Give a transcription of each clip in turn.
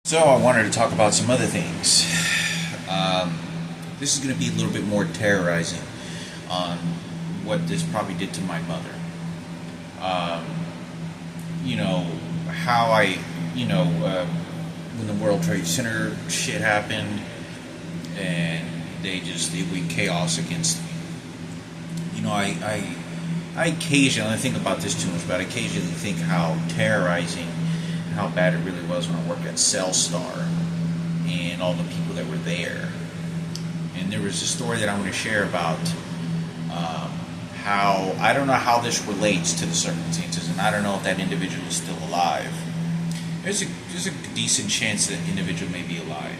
So I wanted to talk about some other things. This is going to be a little bit more terrorizing on what this probably did to my mother. Um, how when the World Trade Center shit happened, and it went chaos against me. I occasionally, I think about this too much, but I occasionally think how terrorizing and how bad it really was when I worked at Cellstar and all the people that were there. And there was a story that I want to share about how, I don't know how this relates to the circumstances, and I don't know if that individual is still alive. There's a decent chance that individual may be alive.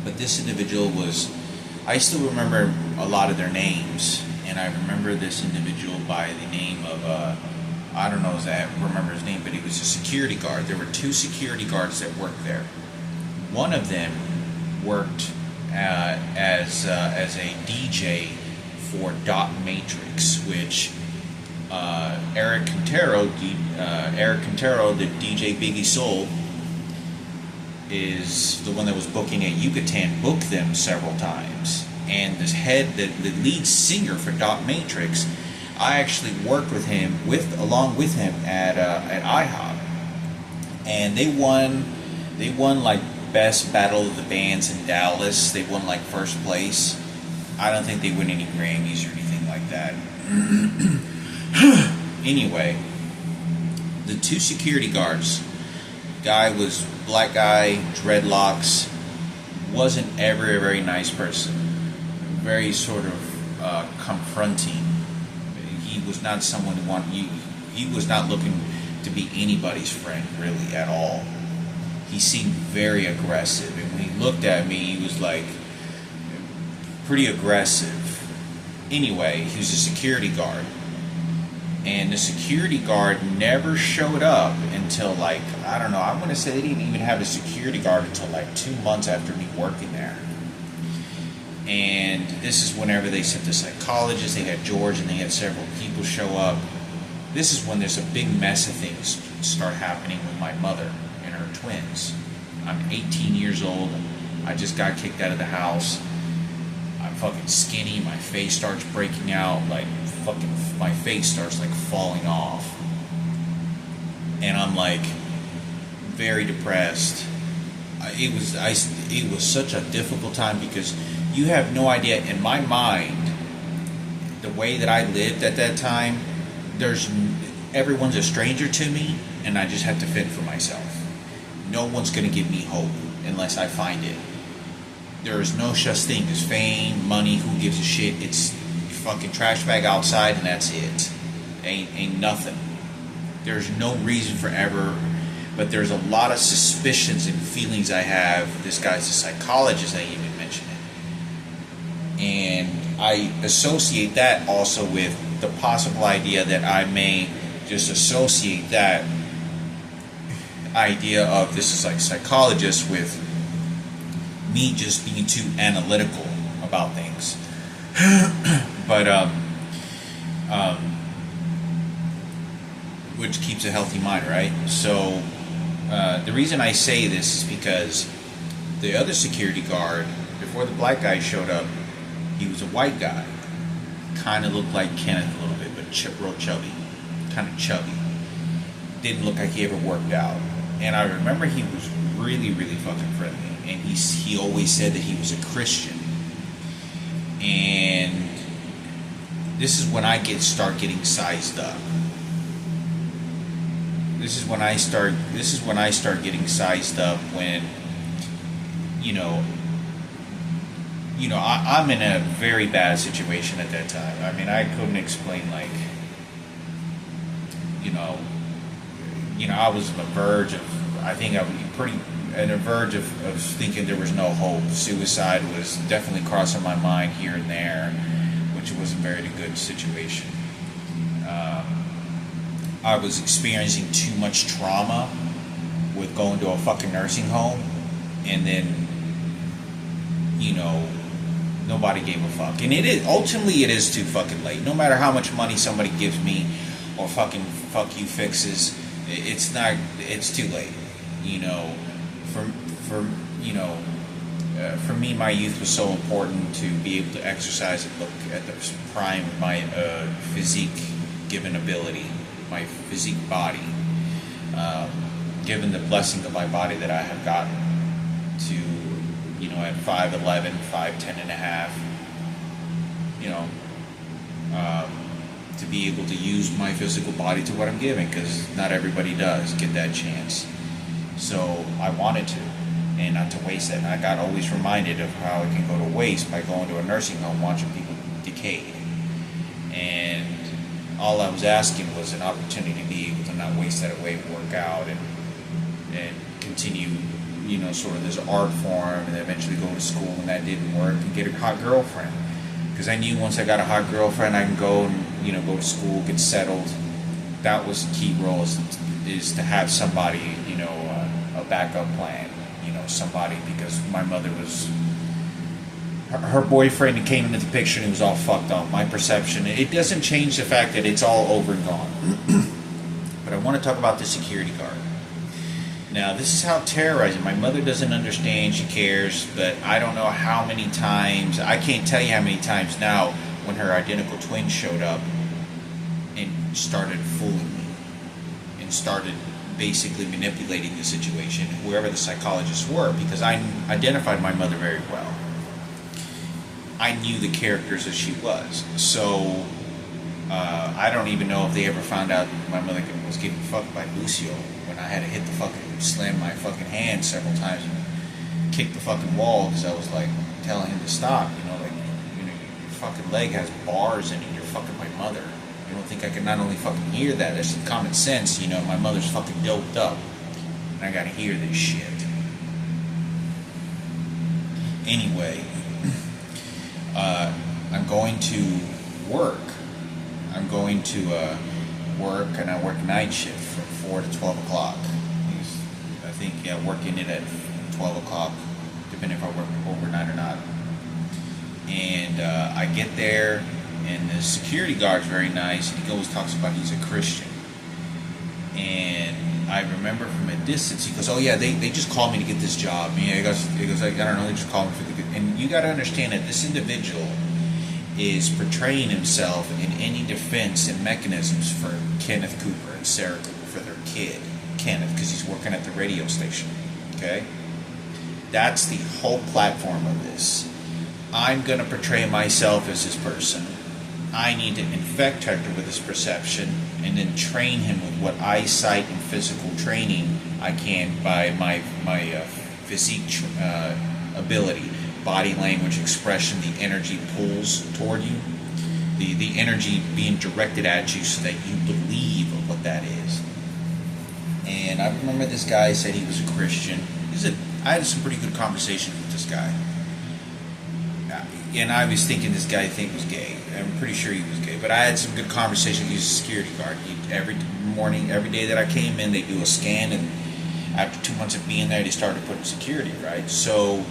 But this individual was, I still remember a lot of their names, and I remember this individual by the name of, I don't know if I remember his name, but he was a security guard. There were two security guards that worked there. One of them worked as a DJ for Dot Matrix, which Eric Quintero, the DJ Biggie Soul, is the one that was booking at Yucatan, booked them several times. And the lead singer for Dot Matrix, I actually worked with him along with him at IHOP, and they won like best battle of the bands in Dallas. They won like first place. I don't think they win any Grammys or anything like that. Anyway, the two security guards, guy was black guy, dreadlocks, wasn't ever a very nice person, very sort of confronting. He was not someone who he was not looking to be anybody's friend really at all. He seemed very aggressive, and when he looked at me, he was like pretty aggressive. Anyway, he was a security guard, and the security guard never showed up until, like, I don't know, I'm going to say they didn't even have a security guard until like 2 months after me working there. And this is whenever they sent the psychologist. They had George, and they had several people show up. This is when there's a big mess of things start happening with my mother and her twins. I'm 18 years old. I just got kicked out of the house. I'm fucking skinny. My face starts breaking out. Like, fucking, my face starts like falling off. And I'm like very depressed. It was such a difficult time because you have no idea. In my mind, the way that I lived at that time, everyone's a stranger to me, and I just have to fend for myself. No one's going to give me hope unless I find it. There is no such thing as fame, money, who gives a shit. It's fucking trash bag outside, and that's it. Ain't nothing. There's no reason for ever, but there's a lot of suspicions and feelings I have. This guy's a psychologist, I even mentioned it. And I associate that also with the possible idea that I may just associate that idea of this is like psychologist with me just being too analytical about things. But which keeps a healthy mind, right? So the reason I say this is because the other security guard, before the black guy showed up, he was a white guy. Kind of looked like Kenneth a little bit, but real chubby. Kind of chubby. Didn't look like he ever worked out. And I remember he was really, really fucking friendly. And he always said that he was a Christian. And this is when I start getting sized up. This is when I start getting sized up when, I'm in a very bad situation at that time. I mean, I couldn't explain, like, I was on the verge of, I think I was on the verge of thinking there was no hope. Suicide was definitely crossing my mind here and there, which was a very good situation. I was experiencing too much trauma with going to a fucking nursing home, and then, nobody gave a fuck. And ultimately it is too fucking late. No matter how much money somebody gives me or fucking fuck you fixes, it's too late. for you know, for me, my youth was so important to be able to exercise and look at the prime of my physique given ability, my physique body, given the blessing of my body that I have gotten to, you know, at 5'11", 5'10 and a half, you know, to be able to use my physical body to what I'm giving, because not everybody does get that chance. So I wanted to, and not to waste it. And I got always reminded of how it can go to waste by going to a nursing home watching people decay. And all I was asking was an opportunity to be able to not waste that away, work out, and continue, you know, sort of this art form, and then eventually go to school when that didn't work, and get a hot girlfriend. Because I knew once I got a hot girlfriend, I can go and, you know, go to school, get settled. That was the key role, is to have somebody, you know, a backup plan, you know, somebody, because my mother was, her boyfriend came into the picture and it was all fucked up. My perception, it doesn't change the fact that it's all over and gone. But I want to talk about the security guard. Now, this is how terrorizing. My mother doesn't understand, she cares, but I don't know how many times, I can't tell you how many times now, when her identical twin showed up and started fooling me and started basically manipulating the situation, whoever the psychologists were, because I identified my mother very well. I knew the characters that she was. So I don't even know if they ever found out my mother was getting fucked by Lucio when I had to hit the fucking, slam my fucking hand several times and kick the fucking wall, because I was like telling him to stop, you know, like, you know, your fucking leg has bars in it, you're fucking my mother. You don't think I can not only fucking hear that, there's some common sense, you know, my mother's fucking doped up, and I gotta hear this shit. Anyway, I'm going to work. I'm going to work, and I work night shift from 4 to 12 o'clock. I think, yeah, working it at 12 o'clock, depending if I work overnight or not. And I get there, and the security guard's very nice, and he always talks about he's a Christian. And I remember from a distance, he goes, "Oh yeah, they just called me to get this job." Yeah, he goes like, "I don't know, they just called me for the good." And you got to understand that this individual is portraying himself in any defense and mechanisms for Kenneth Cooper and Sarah Cooper, for their kid, Kenneth, because he's working at the radio station. Okay? That's the whole platform of this. I'm going to portray myself as this person. I need to infect Hector with this perception and then train him with what eyesight and physical training I can by my physique ability, body language, expression, the energy pulls toward you, the energy being directed at you so that you believe of what that is. And I remember this guy said he was a Christian. I had some pretty good conversations with this guy. And I was thinking this guy was gay. I'm pretty sure he was gay. But I had some good conversations. He was a security guard. Every morning, every day that I came in, they do a scan. And after 2 months of being there, they started putting security, right? So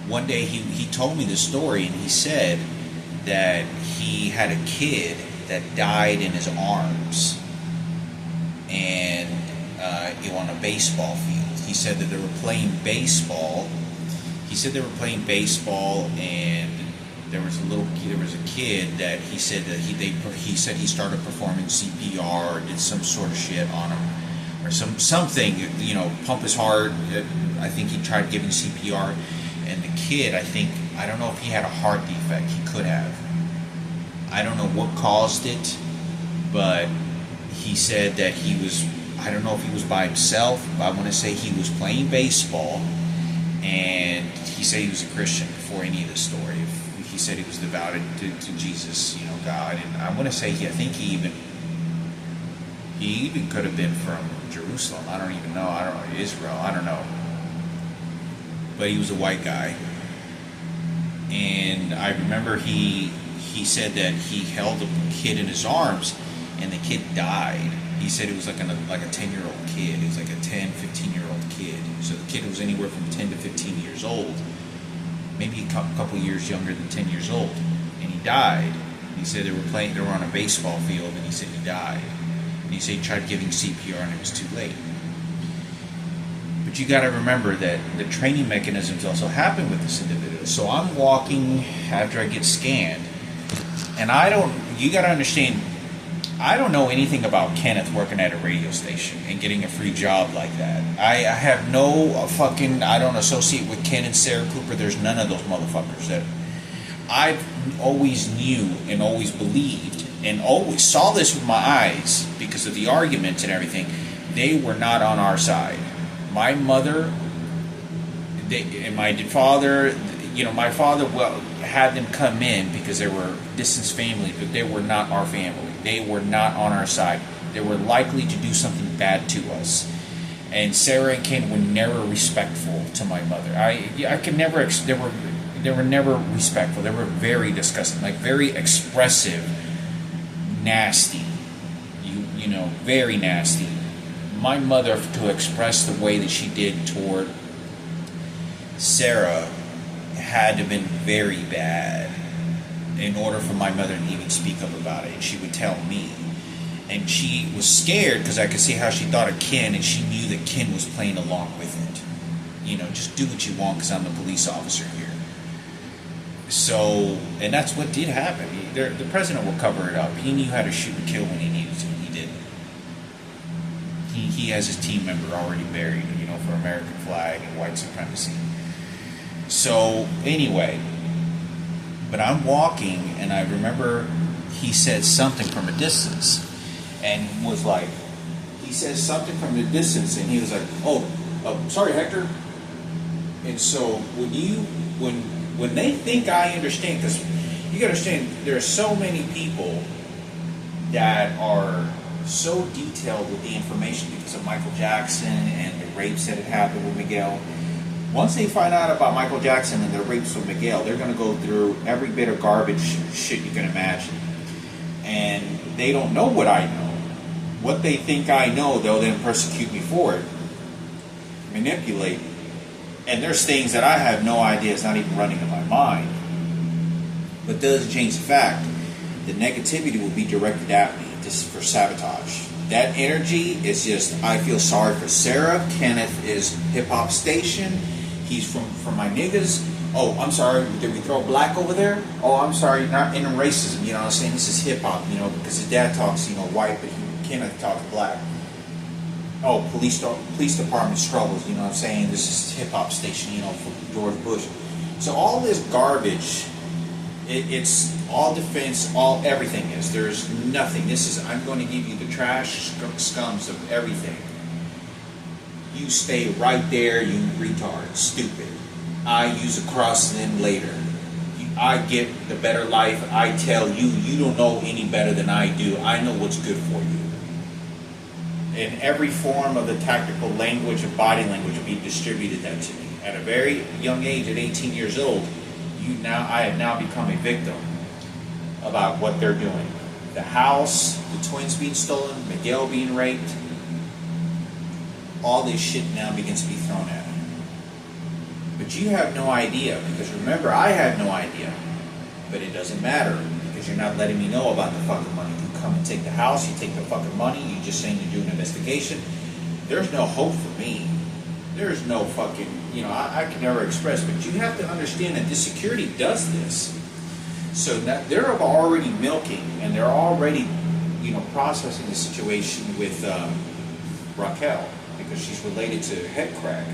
one day he told me this story, and he said that he had a kid that died in his arms, and on a baseball field. He said that they were playing baseball. And there was a kid that he said that he said he started performing CPR, or did some sort of shit on him, or something, you know, pump his heart. I think he tried giving CPR, and the kid, I don't know if he had a heart defect. He could have. I don't know what caused it, but he said that he was, I don't know if he was by himself, but I want to say he was playing baseball, and he said he was a Christian before any of this story. He said he was devoted to Jesus, you know, God, and I want to say he even could have been from Jerusalem. I don't even know. I don't know, Israel. I don't know. But he was a white guy, and I remember he said that he held a kid in his arms, and the kid died. He said it was like a 10-year-old kid. It was like a 10, 15-year-old kid. So the kid was anywhere from 10 to 15 years old, maybe a couple years younger than 10 years old, and he died. He said they were on a baseball field, and he said he died. And he said he tried giving CPR, and it was too late. But you got to remember that the training mechanisms also happen with this individual. So I'm walking after I get scanned, and you got to understand, I don't know anything about Kenneth working at a radio station and getting a free job like that. I have no I don't associate with Ken and Sarah Cooper. There's none of those motherfuckers that I've always knew and always believed and always saw this with my eyes because of the arguments and everything. They were not on our side. My mother and my father, my father had them come in because they were distant family, but they were not our family. They were not on our side. They were likely to do something bad to us. And Sarah and Ken were never respectful to my mother. I could never. They were never respectful. They were very disgusting, like very expressive, nasty. Very nasty. My mother, to express the way that she did toward Sarah, had to have been very bad in order for my mother to even speak up about it. And she would tell me. And she was scared because I could see how she thought of Ken, and she knew that Ken was playing along with it. Just do what you want because I'm the police officer here. So, and that's what did happen. The president will cover it up. He knew how to shoot and kill when he needed to. He did. He has his team member already buried, for American flag and white supremacy. So, anyway, but I'm walking, and I remember he said something from a distance, and he said something from the distance, and he was like, sorry, Hector. And so, when they think I understand, because you got to understand, there are so many people that are so detailed with the information because of Michael Jackson and the rapes that had happened with Miguel. Once they find out about Michael Jackson and the rapes with Miguel, they're going to go through every bit of garbage shit you can imagine. And they don't know what I know. What they think I know, they'll then persecute me for it. Manipulate. And there's things that I have no idea, it's not even running in my mind. But doesn't change the fact that negativity will be directed at me just for sabotage. That energy is just, I feel sorry for Sarah. Kenneth is hip-hop station. He's from my niggas. Oh, I'm sorry, did we throw black over there? Oh, I'm sorry, not in racism, what I'm saying? This is hip-hop, because his dad talks, white, but Kenneth talks black. Oh, police department struggles, what I'm saying? This is hip-hop station, for George Bush. So all this garbage, it's all defense, everything is. There's nothing. I'm going to give you the trash scums of everything. You stay right there, you retard, stupid. I use a cross them later. I get the better life. I tell you, you don't know any better than I do. I know what's good for you. In every form of the tactical language and body language be distributed that to me. At a very young age, at 18 years old, I have now become a victim about what they're doing. The house, the twins being stolen, Miguel being raped, all this shit now begins to be thrown at me. But you have no idea, because remember, I had no idea. But it doesn't matter, because you're not letting me know about the fucking money. You come and take the house, you take the fucking money, you just saying you do an investigation. There's no hope for me. There's no fucking, I can never express, but you have to understand that this security does this. So that they're already milking, and they're already, processing the situation with Raquel, because she's related to Head Crack.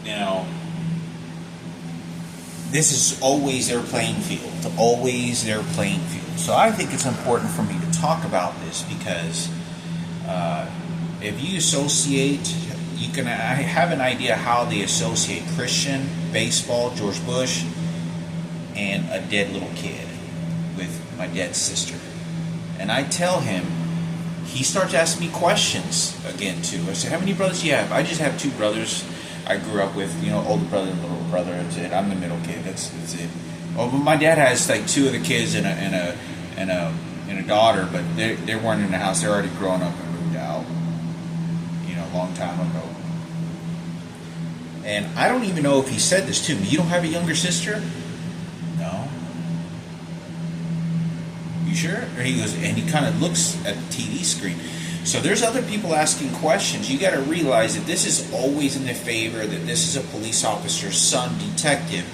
Now, this is always their playing field. Always their playing field. So I think it's important for me to talk about this because if you associate, I have an idea how they associate Christian, baseball, George Bush, and a dead little kid with my dead sister. And I tell him, he starts asking me questions again too. I say, how many brothers do you have? I just have 2 brothers I grew up with, older brother and little brother. That's it. I'm the middle kid. That's it. Oh, but my dad has 2 of the kids and a daughter, but they weren't in the house. They're already grown up and moved out, a long time ago. And I don't even know if he said this to me. You don't have a younger sister? No. You sure? Or he goes, and he kind of looks at the TV screen. So there's other people asking questions. You got to realize that this is always in their favor, that this is a police officer's son, detective.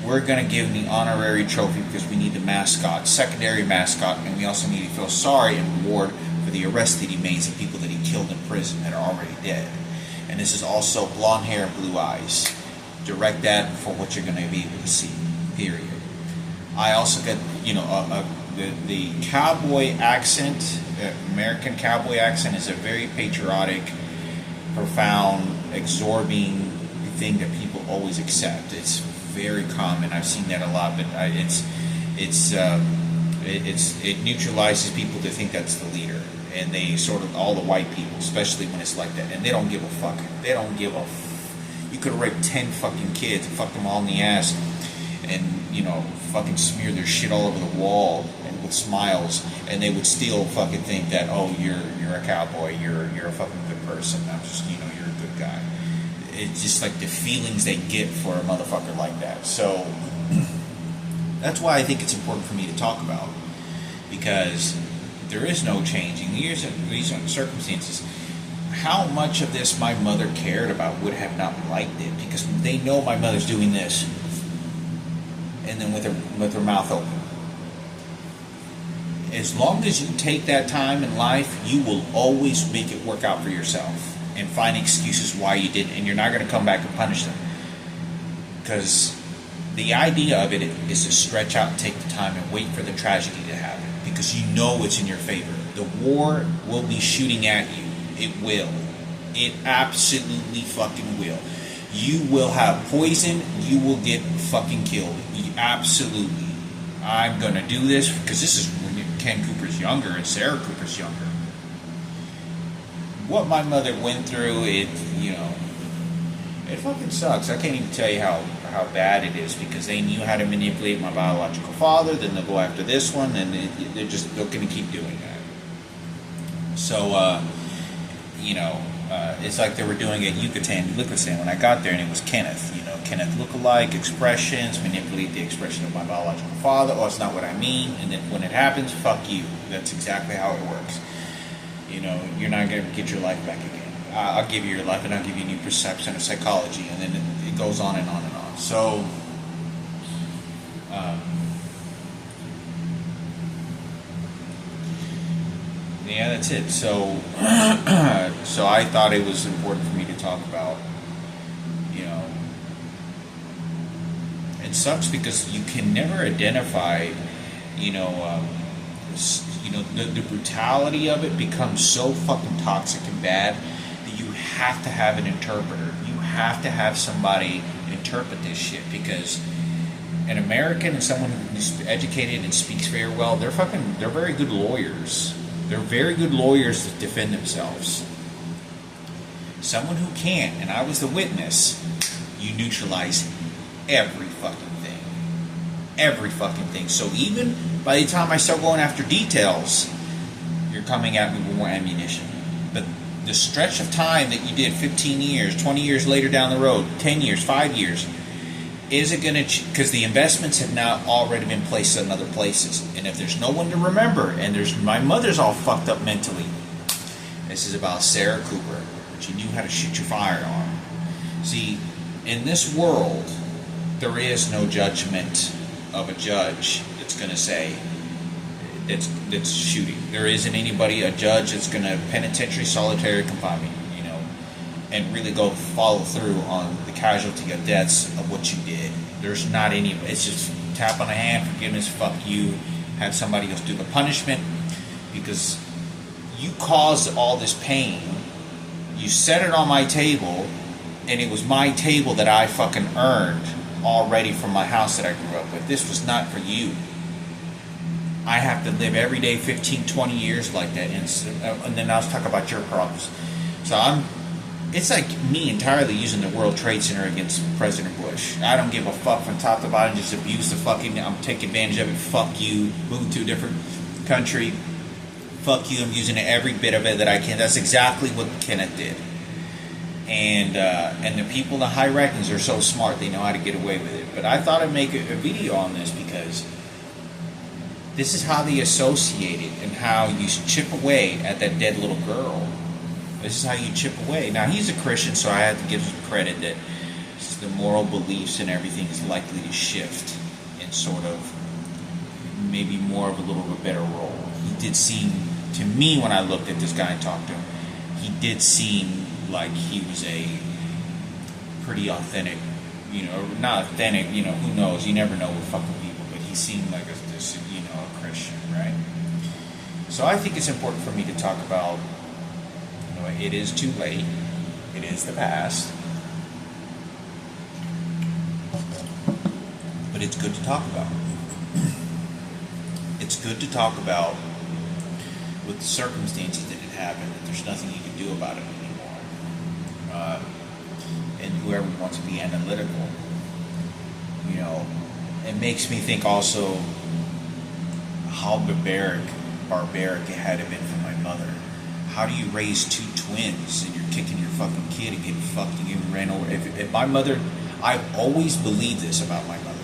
We're going to give him the honorary trophy because we need the mascot, secondary mascot, and we also need to feel sorry and reward for the arrest that he made, the people that he killed in prison that are already dead. And this is also blonde hair and blue eyes. Direct that for what you're going to be able to see, period. I also get, the cowboy accent, American cowboy accent is a very patriotic, profound, absorbing thing that people always accept. It's very common. I've seen that a lot, but it neutralizes people to think that's the leader, and they sort of all the white people, especially when it's like that, and they don't give a fuck. They don't give a. You could have raped 10 fucking kids and fucked them all in the ass, and fucking smear their shit all over the wall and with smiles, and they would still fucking think that, oh, you're a cowboy, you're a fucking good person. I'm just you're a good guy. It's just like the feelings they get for a motherfucker like that. So that's why I think it's important for me to talk about, because there is no changing these circumstances. How much of this my mother cared about would have not liked it, because they know my mother's doing this, and then with her mouth open. As long as you take that time in life, you will always make it work out for yourself and find excuses why you didn't, and you're not going to come back and punish them. Because the idea of it is to stretch out and take the time and wait for the tragedy to happen, because you know it's in your favor. The war will be shooting at you. It will. It absolutely fucking will. You will have poison. You will get fucking killed. Absolutely. I'm going to do this because this is when Ken Cooper's younger and Sarah Cooper's younger. What my mother went through, it fucking sucks. I can't even tell you how bad it is, because they knew how to manipulate my biological father, then they'll go after this one, and they're going to keep doing that. So, it's like they were doing it at Yucatan when I got there, and it was Kenneth. Kenneth lookalike expressions, manipulate the expression of my biological father. Oh, it's not what I mean. And then when it happens, fuck you. That's exactly how it works. You're not going to get your life back again. I'll give you your life, and I'll give you a new perception of psychology, and then it goes on and on and on. So, yeah, that's it. So, so I thought it was important for me to talk about. It sucks because you can never identify, the brutality of it becomes so fucking toxic and bad that you have to have an interpreter. You have to have somebody interpret this shit, because an American and someone who's educated and speaks very well, they're very good lawyers. They're very good lawyers to defend themselves. Someone who can't, and I was the witness, you neutralize every fucking thing. Every fucking thing. So even by the time I start going after details, you're coming at me with more ammunition. But the stretch of time that you did, 15 years, 20 years later down the road, 10 years, 5 years, is it going to... Because the investments have now already been placed in other places. And if there's no one to remember, and my mother's all fucked up mentally. This is about Sarah Cooper, but you knew how to shoot your firearm. See, in this world, there is no judgment of a judge that's going to say that's shooting. There isn't a judge that's going to penitentiary solitary confinement, and really go follow through on the casualty of deaths of what you did. There's not any. It's just tap on the hand, forgiveness, fuck you, have somebody else do the punishment, because you caused all this pain. You set it on my table, and it was my table that I fucking earned already from my house that I grew up with. This was not for you. I have to live every day 15, 20 years like that, and then I'll talk about your problems. So it's like me entirely using the World Trade Center against President Bush. I don't give a fuck from top to bottom, just abuse the fucking, I'm taking advantage of it, fuck you, move to a different country, fuck you, I'm using every bit of it that I can. That's exactly what Kenneth did. And the people in the high rankings are so smart, they know how to get away with it. But I thought I'd make a video on this because This is how they associate it and how you chip away at that dead little girl. This is how you chip away. Now, he's a Christian, so I have to give him credit that the moral beliefs and everything is likely to shift in sort of maybe more of a little bit better role. He did seem, to me, when I looked at this guy and talked to him, he did seem like he was a pretty authentic, not authentic, who knows, you never know with fucking people, but he seemed like a Christian, right? So I think it's important for me to talk about, it is too late, it is the past, but it's good to talk about. It's good to talk about with the circumstances that it happened, that there's nothing you can do about it anymore. And whoever wants to be analytical, it makes me think also how barbaric it had to been for my mother. How do you raise two twins and you're kicking your fucking kid and getting fucked and getting ran over? If my mother, I've always believed this about my mother.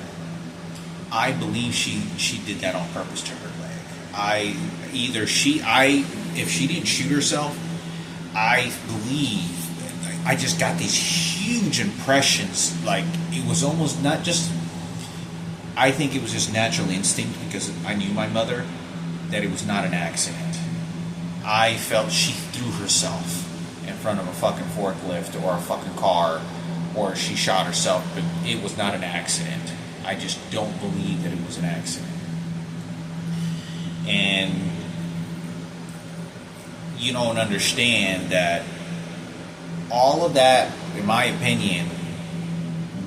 I believe she did that on purpose to her leg. If she didn't shoot herself, I believe, I just got these huge impressions, like it was almost not just, I think it was just natural instinct because I knew my mother, that it was not an accident. I felt she threw herself in front of a fucking forklift or a fucking car, or she shot herself, but it was not an accident. I just don't believe that it was an accident. And you don't understand that all of that, in my opinion,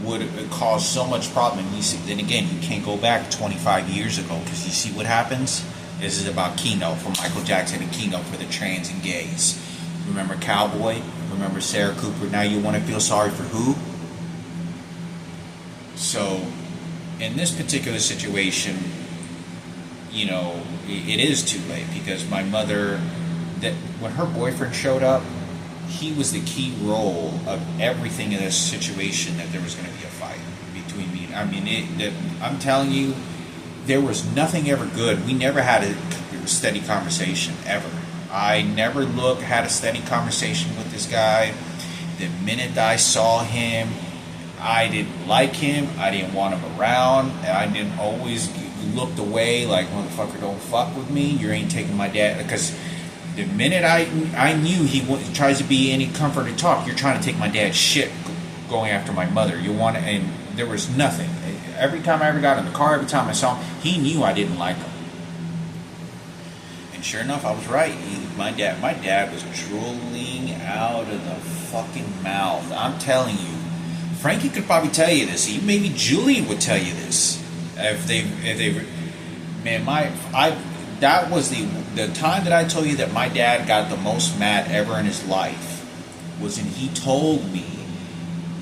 would cause so much problem. And then again, you can't go back 25 years ago, because you see what happens? This is about Keno, for Michael Jackson and Keno for the trans and gays. Remember Cowboy? Remember Sarah Cooper? Now you want to feel sorry for who? So, in this particular situation, it is too late, because my mother, that when her boyfriend showed up, he was the key role of everything in this situation, that there was going to be a fight between me. I mean, I'm telling you, there was nothing ever good. We never had a steady conversation, ever. I never had a steady conversation with this guy. The minute I saw him, I didn't like him. I didn't want him around. And I didn't always looked away like, motherfucker, don't fuck with me. You ain't taking my dad. Because the minute I knew he tries to be any comfort to talk, you're trying to take my dad's shit going after my mother. And there was nothing. Every time I ever got in the car, every time I saw him, he knew I didn't like him. And sure enough, I was right. My dad was drooling out of the fucking mouth. I'm telling you. Frankie could probably tell you this. Even maybe Julian would tell you this. That was the time that I told you that my dad got the most mad ever in his life, was when he told me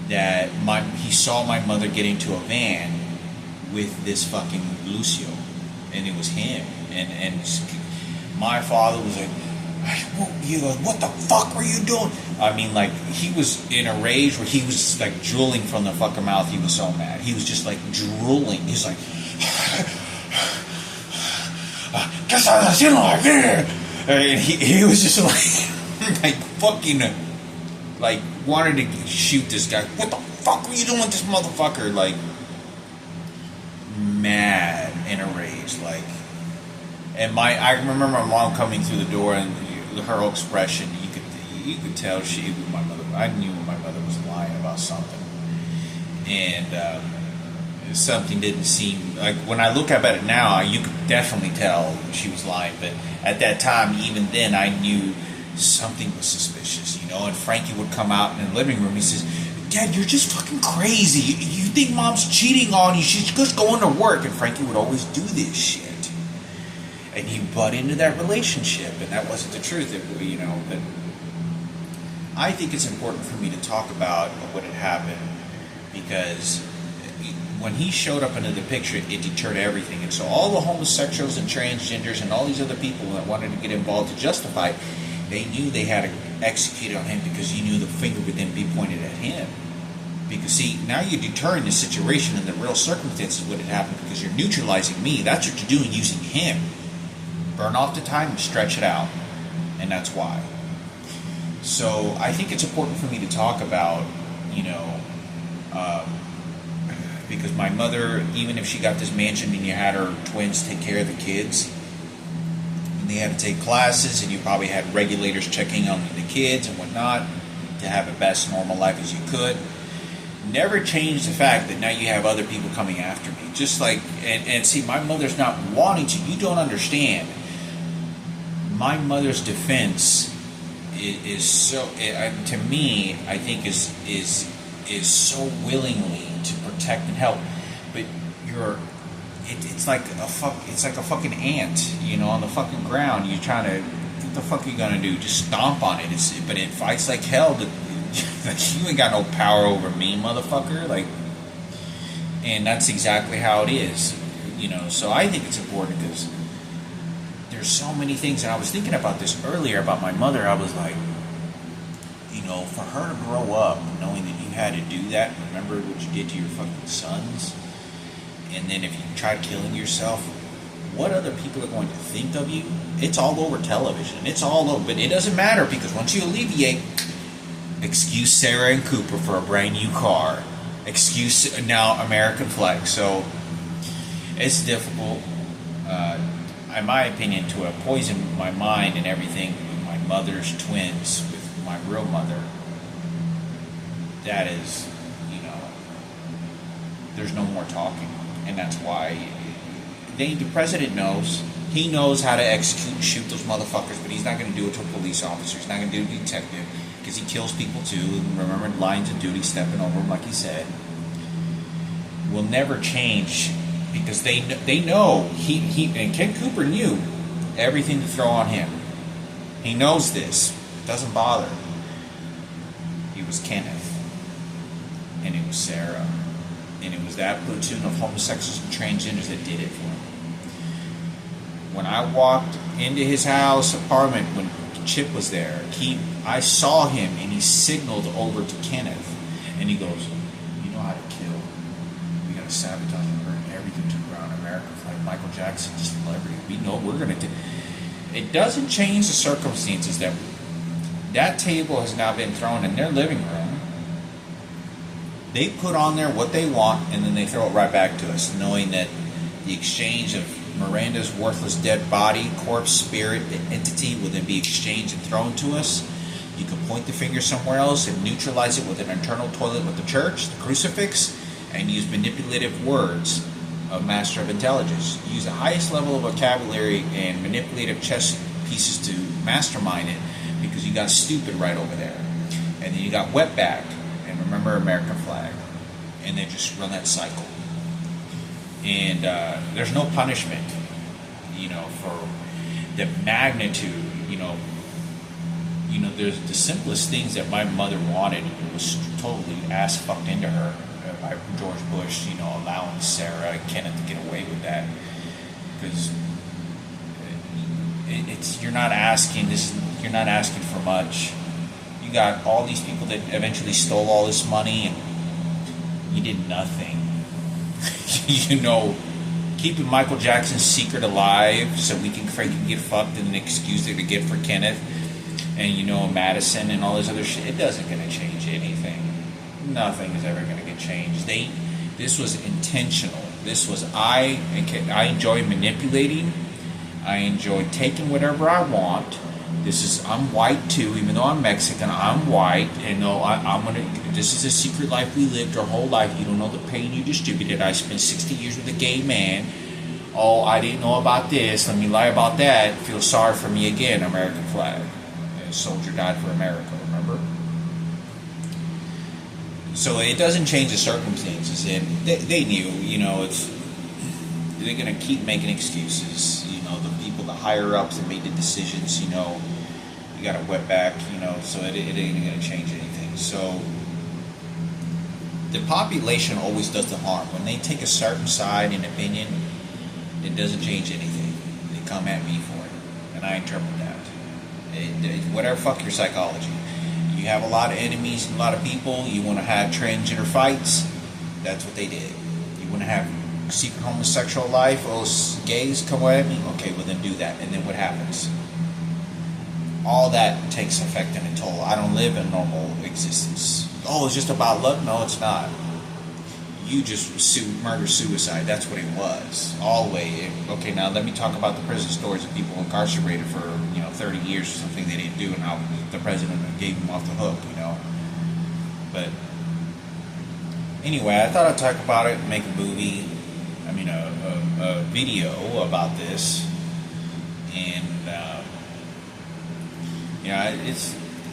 that he saw my mother get into a van with this fucking Lucio, and it was him, and my father was like, what the fuck were you doing? I mean, like, he was in a rage where he was like drooling from the fucking mouth. He was so mad. He was just like drooling. He's like, and he was just like fucking like wanted to shoot this guy. What the fuck were you doing with this motherfucker? Like, mad, in a rage, like. And I remember my mom coming through the door, and her expression, you could tell she was my mother. I knew my mother was lying about something, and something didn't seem like. When I look up at it now, you could definitely tell she was lying. But at that time, even then, I knew something was suspicious, And Frankie would come out in the living room. He says, "Dad, you're just fucking crazy. You think Mom's cheating on you? She's just going to work." And Frankie would always do this shit. And he butt into that relationship, and that wasn't the truth, but I think it's important for me to talk about what had happened, because when he showed up into the picture, it deterred everything. And so all the homosexuals and transgenders and all these other people that wanted to get involved to justify it, they knew they had to execute on him, because he knew the finger would then be pointed at him. Because see, now you're deterring the situation and the real circumstances would have happened because you're neutralizing me. That's what you're doing using him. Burn off the time and stretch it out. And that's why. So I think it's important for me to talk about, because my mother, even if she got this mansion and you had her twins take care of the kids, and they had to take classes, and you probably had regulators checking on the kids and whatnot to have the best normal life as you could, never changed the fact that now you have other people coming after me. Just like, and see, my mother's not wanting to. You don't understand. My mother's defense is so, to me, I think is so willingly to protect and help, but it's like a fucking ant, on the fucking ground. You're trying to, what the fuck are you gonna do? Just stomp on it. But it fights like hell. Like, you ain't got no power over me, motherfucker. Like, and that's exactly how it is, So I think it's important because there's so many things, and I was thinking about this earlier about my mother. I was like, for her to grow up knowing that you had to do that, remember what you did to your fucking sons, and then if you try killing yourself, what other people are going to think of you? It's all over television. It's all over, but it doesn't matter because once you alleviate, excuse Sarah and Cooper for a brand new car, excuse now American flag. So it's difficult, in my opinion, to poison my mind and everything with my mother's twins, with my real mother. That is, there's no more talking, and that's why the president knows. He knows how to execute and shoot those motherfuckers, but he's not going to do it to a police officer. He's not going to do it to a detective, because he kills people too. And remember, lines of duty, stepping over them, like he said, will never change, because they know he and Ken Cooper knew everything to throw on him. He knows this. Doesn't bother. It was Kenneth, and it was Sarah, and it was that platoon of homosexuals and transgenders that did it for him. When I walked into his house apartment when Chip was there, I saw him, and he signaled over to Kenneth, and he goes, "You know how to kill. We got to sabotage and burn everything to the ground. America, like Michael Jackson, celebrity. We know what we're going to do." It doesn't change the circumstances that table has now been thrown in their living room. They put on there what they want, and then they throw it right back to us, knowing that the exchange of Miranda's worthless dead body, corpse, spirit, entity will then be exchanged and thrown to us. You can point the finger somewhere else and neutralize it with an internal toilet with the church, the crucifix, and use manipulative words of master of intelligence. Use the highest level of vocabulary and manipulative chess pieces to mastermind it, because you got stupid right over there. And then you got wetback, and remember American flag. And they just run that cycle. And there's no punishment, for the magnitude, there's the simplest things that my mother wanted was totally ass fucked into her by George Bush, allowing Sarah and Kenneth to get away with that. Because you're not asking for much. You got all these people that eventually stole all this money, and you did nothing. Keeping Michael Jackson's secret alive so we can freaking get fucked, and an excuse to get for Kenneth and Madison and all this other shit. It doesn't gonna change anything. Nothing is ever gonna get changed. This was intentional. This was I enjoy manipulating. I enjoy taking whatever I want. I'm white too, even though I'm Mexican. I'm white, and this is a secret life we lived our whole life. You don't know the pain you distributed. I spent 60 years with a gay man. Oh, I didn't know about this. Let me lie about that. Feel sorry for me again. American flag. A soldier died for America. Remember? So it doesn't change the circumstances, and they knew. They're gonna keep making excuses. The people, the higher ups that made the decisions. You got a wetback. So it ain't gonna change anything. So the population always does the harm. When they take a certain side and opinion, it doesn't change anything. They come at me for it, and I interpret that. Whatever, fuck your psychology. You have a lot of enemies, a lot of people. You want to have transgender fights. That's what they did. You want to have secret homosexual life. Oh, gays come at me. Okay, well then do that. And then what happens? All that takes effect and a toll. I don't live a normal existence. Oh, it's just about luck? No, it's not. You just murder-suicide. That's what it was. All the way. Okay, now let me talk about the prison stories of people incarcerated for 30 years or something they didn't do, and how the president gave them off the hook. But anyway, I thought I'd talk about it and make a movie. I mean, a video about this, and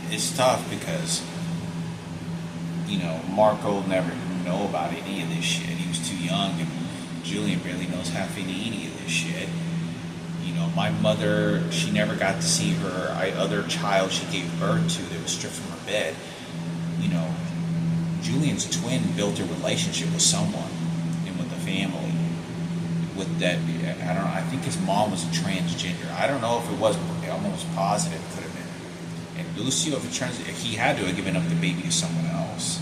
it's tough because Marco never know about any of this shit. He was too young, and Julian barely knows half any of this shit. My mother, she never got to see her other child she gave birth to that was stripped from her bed. Julian's twin built a relationship with someone and with the family. With that, I don't know. I think his mom was a transgender. I don't know if it was. I'm almost positive it could have been. And Lucio, if he had to have given up the baby to someone else.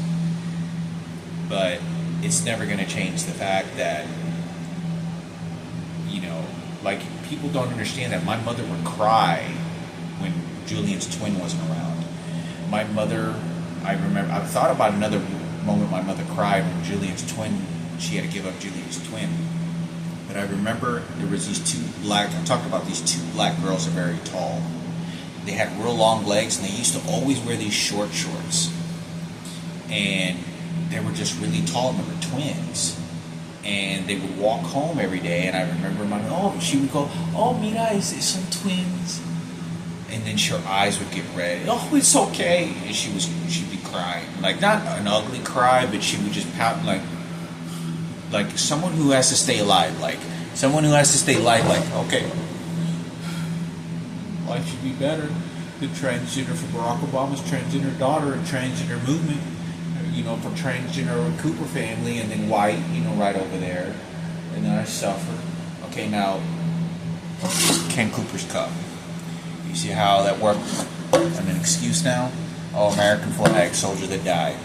But it's never going to change the fact that, people don't understand that my mother would cry when Julian's twin wasn't around. My mother, I've thought about another moment my mother cried when Julian's twin, she had to give up Julian's twin. But I remember there was I talked about these two black girls that are very tall. They had real long legs, and they used to always wear these short shorts. And they were just really tall, and they were twins. And they would walk home every day, and I remember she would go, "Oh, mira, it's some twins." And then her eyes would get red. "Oh, it's okay." And she'd be crying. Not an ugly cry, but she would just pout like someone who has to stay alive. Okay, life should be better. The transgender for Barack Obama's transgender daughter and transgender movement. For transgender Cooper family, and then white, right over there. And then I suffer. Okay, now, Ken Cooper's Cup. You see how that worked? I'm an excuse now? Oh, American flag, soldier that died.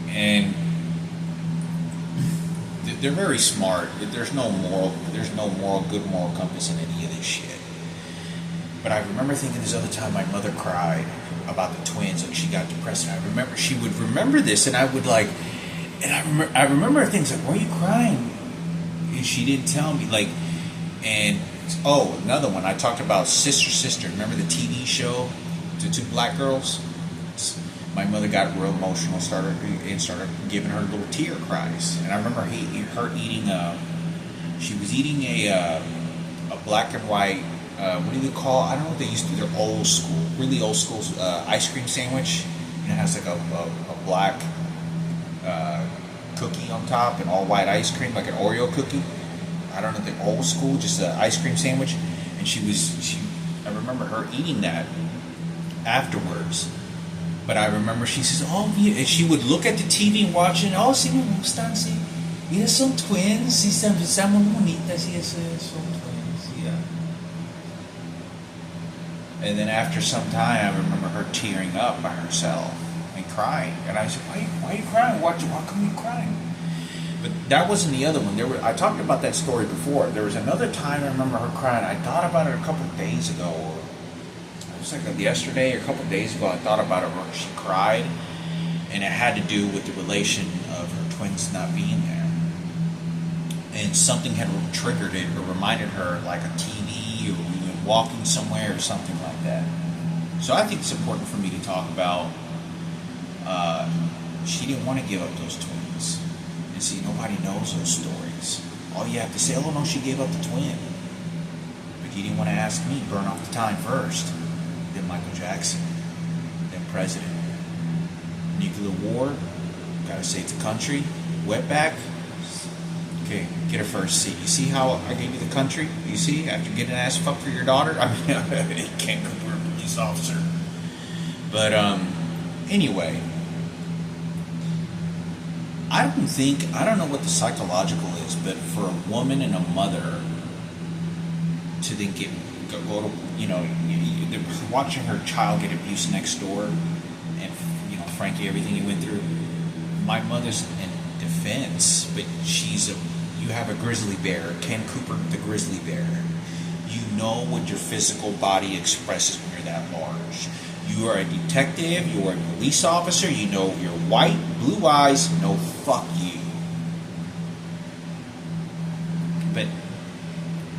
And they're very smart. There's no good moral compass in any of this shit. But I remember thinking this other time my mother cried about the twins, and she got depressed, and I remember she would remember this, and I would I remember things like, "Why are you crying?" And she didn't tell me, another one, I talked about Sister. Remember the TV show, the two black girls? My mother got real emotional, started giving her little tear cries, and I remember her eating she was eating a black and white, what do they call? I don't know what they used to do. They're old school, really old school ice cream sandwich. It has a black cookie on top and all white ice cream, like an Oreo cookie. I don't know, the old school, just an ice cream sandwich. And I remember her eating that afterwards. But I remember she says, "Oh, yeah," and she would look at the TV and watch it. "Oh, sí, me gustan, sí. Mira, son twins. Sí, están muy bonitas. Sí, son twins." Yeah. And then after some time, I remember her tearing up by herself and crying. And I said, "Why are you crying? Why come you crying?" But that wasn't the other one. I talked about that story before. There was another time I remember her crying. I thought about it a couple of days ago. It was like yesterday or a couple of days ago. I thought about it where she cried. And it had to do with the relation of her twins not being there. And something had triggered it or reminded her, like a TV or walking somewhere or something like that. So I think it's important for me to talk about she didn't want to give up those twins. And see, nobody knows those stories. All you have to say, "Oh no, she gave up the twin." But you didn't want to ask me, burn off the time first. Then Michael Jackson. Then president. Nuclear war. Gotta save the country. Wetback. Okay, get a first seat. You see how I gave you the country? You see, after getting an ass fucked for your daughter? I mean, you can't go for a police officer. But, anyway. I don't know what the psychological is, but for a woman and a mother to then go to, watching her child get abused next door, and Frankie, everything he went through. My mother's in defense, but you have a grizzly bear, Ken Cooper, the grizzly bear. You know what your physical body expresses when you're that large. You are a detective, you are a police officer, you know you're white, blue eyes, no, fuck you. But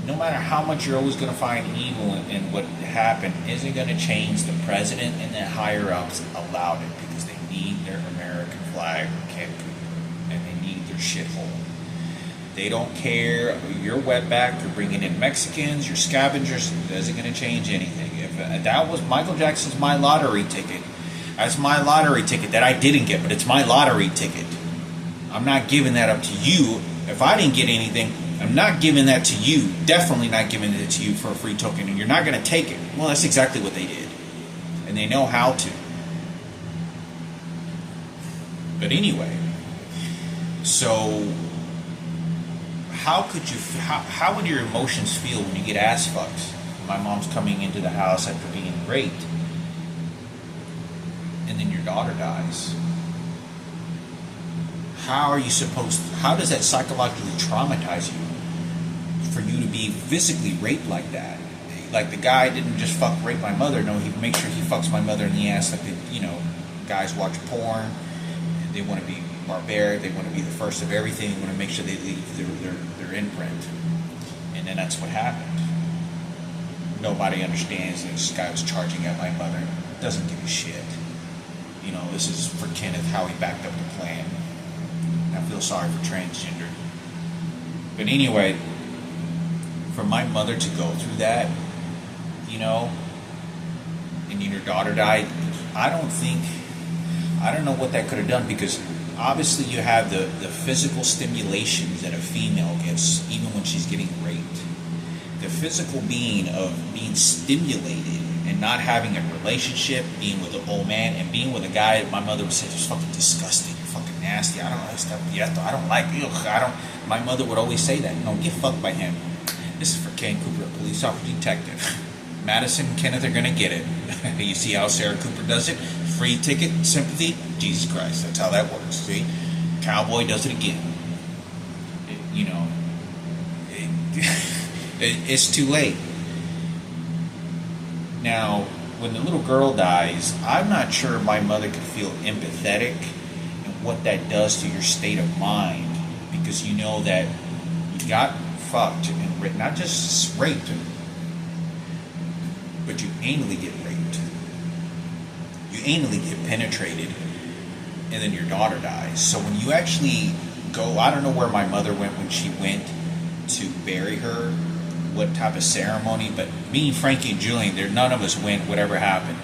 no matter how much you're always going to find evil in what happened, isn't going to change the president and the higher-ups allowed it because they need their American flag, Ken Cooper, and they need their shithole. They don't care. You're wetback, you're bringing in Mexicans, you're scavengers, it isn't going to change anything. If that was Michael Jackson's My Lottery ticket, that's my lottery ticket that I didn't get, but it's my lottery ticket. I'm not giving that up to you. If I didn't get anything, I'm not giving that to you. Definitely not giving it to you for a free token, and you're not going to take it. Well, that's exactly what they did, and they know how to. But anyway, so how would your emotions feel when you get ass fucked? My mom's coming into the house after being raped, and then your daughter dies. How does that psychologically traumatize you for you to be physically raped like that? Like the guy didn't just rape my mother. No, he makes sure he fucks my mother in the ass. Like guys watch porn. They want to be barbaric. They want to be the first of everything. They want to make sure they leave their imprint. And then that's what happened. Nobody understands that this guy was charging at my mother. Doesn't give a shit. This is for Kenneth, how he backed up the plan. I feel sorry for transgender. But anyway, for my mother to go through that, and your daughter died, I don't know what that could have done, because obviously you have the physical stimulations that a female gets even when she's getting raped. The physical being of being stimulated and not having a relationship, being with an old man and being with a guy that my mother would say was fucking disgusting, fucking nasty. I don't like stuff. I don't like. My mother would always say that. Get fucked by him. This is for Ken Cooper, a police officer detective. Madison and Kenneth are gonna get it. You see how Sarah Cooper does it? Free ticket, sympathy, Jesus Christ. That's how that works. See, Cowboy does it again. It's too late. Now, when the little girl dies, I'm not sure my mother could feel empathetic and what that does to your state of mind, because you know that you got fucked and raped, not just raped, but you anally get raped. You anally get penetrated, and then your daughter dies. So when you actually go, I don't know where my mother went when she went to bury her, what type of ceremony, but me, Frankie, and Julian, none of us went, whatever happened.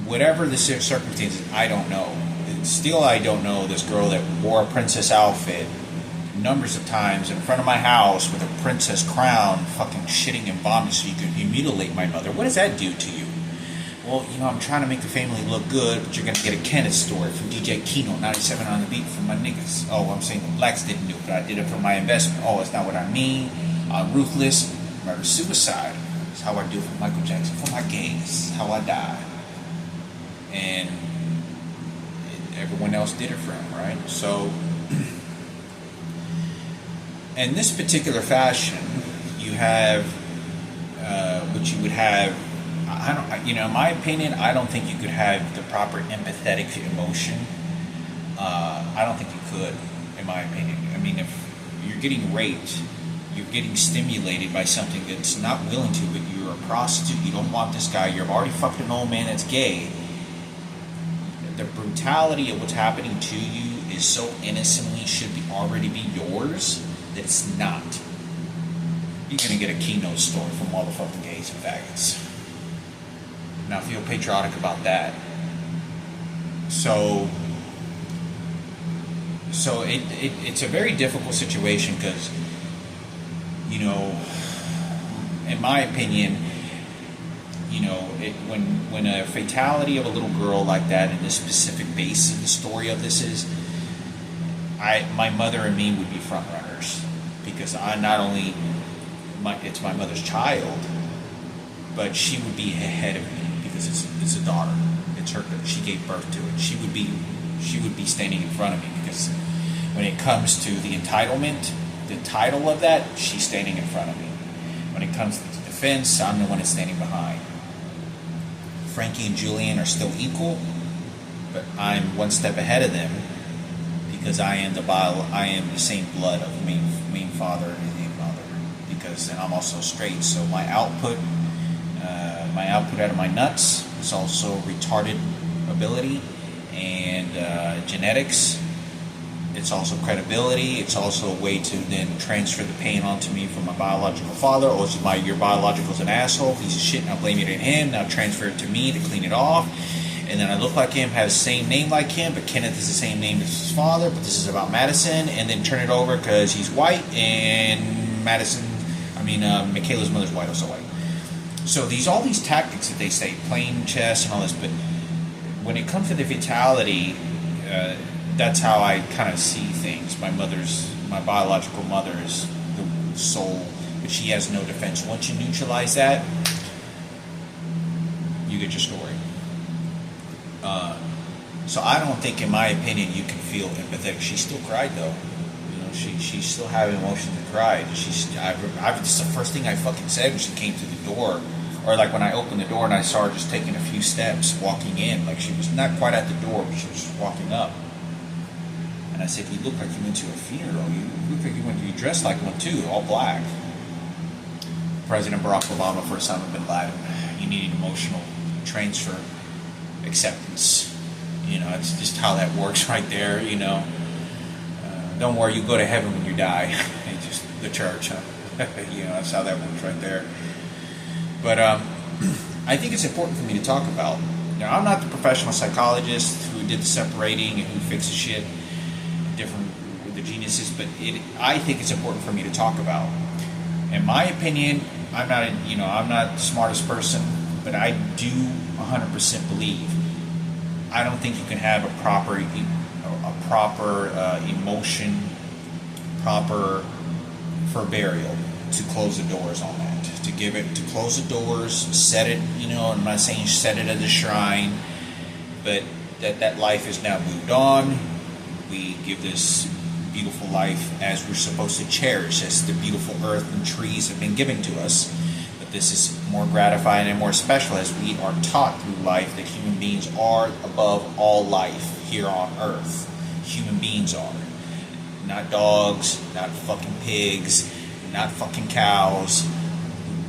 Whatever the circumstances, I don't know. And still, I don't know this girl that wore a princess outfit numbers of times in front of my house with a princess crown, fucking shitting and vomiting so you could mutilate my mother. What does that do to you? Well, I'm trying to make the family look good, but you're going to get a Kenneth story from DJ Keno, 97 on the beat from my niggas. Oh, I'm saying the blacks didn't do it, but I did it for my investment. Oh, it's not what I mean. Ruthless, murder, suicide. That's how I do it for Michael Jackson. For my gangs, this is how I die. And everyone else did it for him, right? So, in this particular fashion, you have what you would have. In my opinion, I don't think you could have the proper empathetic emotion. I don't think you could, in my opinion. I mean, if you're getting raped, you're getting stimulated by something that's not willing to, but you're a prostitute, you don't want this guy, you've already fucked an old man that's gay. The brutality of what's happening to you is so innocently should already be yours that it's not. You're going to get a keynote story from all the fucking gays and faggots. Now feel patriotic about that. So it's a very difficult situation because, in my opinion, when a fatality of a little girl like that, and the specific base of the story of this is, my mother and me would be front runners, because it's my mother's child, but she would be ahead of me because it's a daughter. It's her. She gave birth to it. She would be standing in front of me because when it comes to the entitlement, the title of that, she's standing in front of me. When it comes to the defense, I'm the one that's standing behind. Frankie and Julian are still equal, but I'm one step ahead of them because I am the same blood of main father and main mother. And I'm also straight, so my output out of my nuts is also retarded ability and genetics. It's also credibility. It's also a way to then transfer the pain onto me from my biological father. Or your biological is an asshole, piece of shit, now blame it on him. Now transfer it to me to clean it off. And then I look like him, have the same name like him, but Kenneth is the same name as his father. But this is about Madison, and then turn it over because he's white and Michaela's mother's white, also white. So all these tactics that they say, playing chess and all this, but when it comes to the vitality, that's how I kind of see things. My biological mother is the soul, but she has no defense. Once you neutralize that, you get your story. So I don't think, in my opinion, you can feel empathetic. She still cried, though. She still had emotions and cried. This is the first thing I fucking said when she came through the door. Or like when I opened the door and I saw her just taking a few steps, walking in. Like she was not quite at the door, but she was just walking up. And I said, you look like you went to a funeral. You look like you dressed like one too, all black. President Barack Obama for Osama bin Laden. You need emotional transfer, acceptance. It's just how that works right there, Don't worry, you go to heaven when you die. Just the church, huh? That's how that works right there. But I think it's important for me to talk about. Now, I'm not the professional psychologist who did the separating and who fixes shit, different with the geniuses, but I think it's important for me to talk about. In my opinion, I'm not the smartest person, but I do 100% believe. I don't think you can have a proper emotion, proper for burial, to close the doors on that. To close the doors, set it, I'm not saying set it at the shrine, but that life is now moved on. We give this beautiful life as we're supposed to cherish, as the beautiful earth and trees have been given to us. But this is more gratifying and more special as we are taught through life that human beings are above all life here on earth. Human beings are. Not dogs, not fucking pigs, not fucking cows.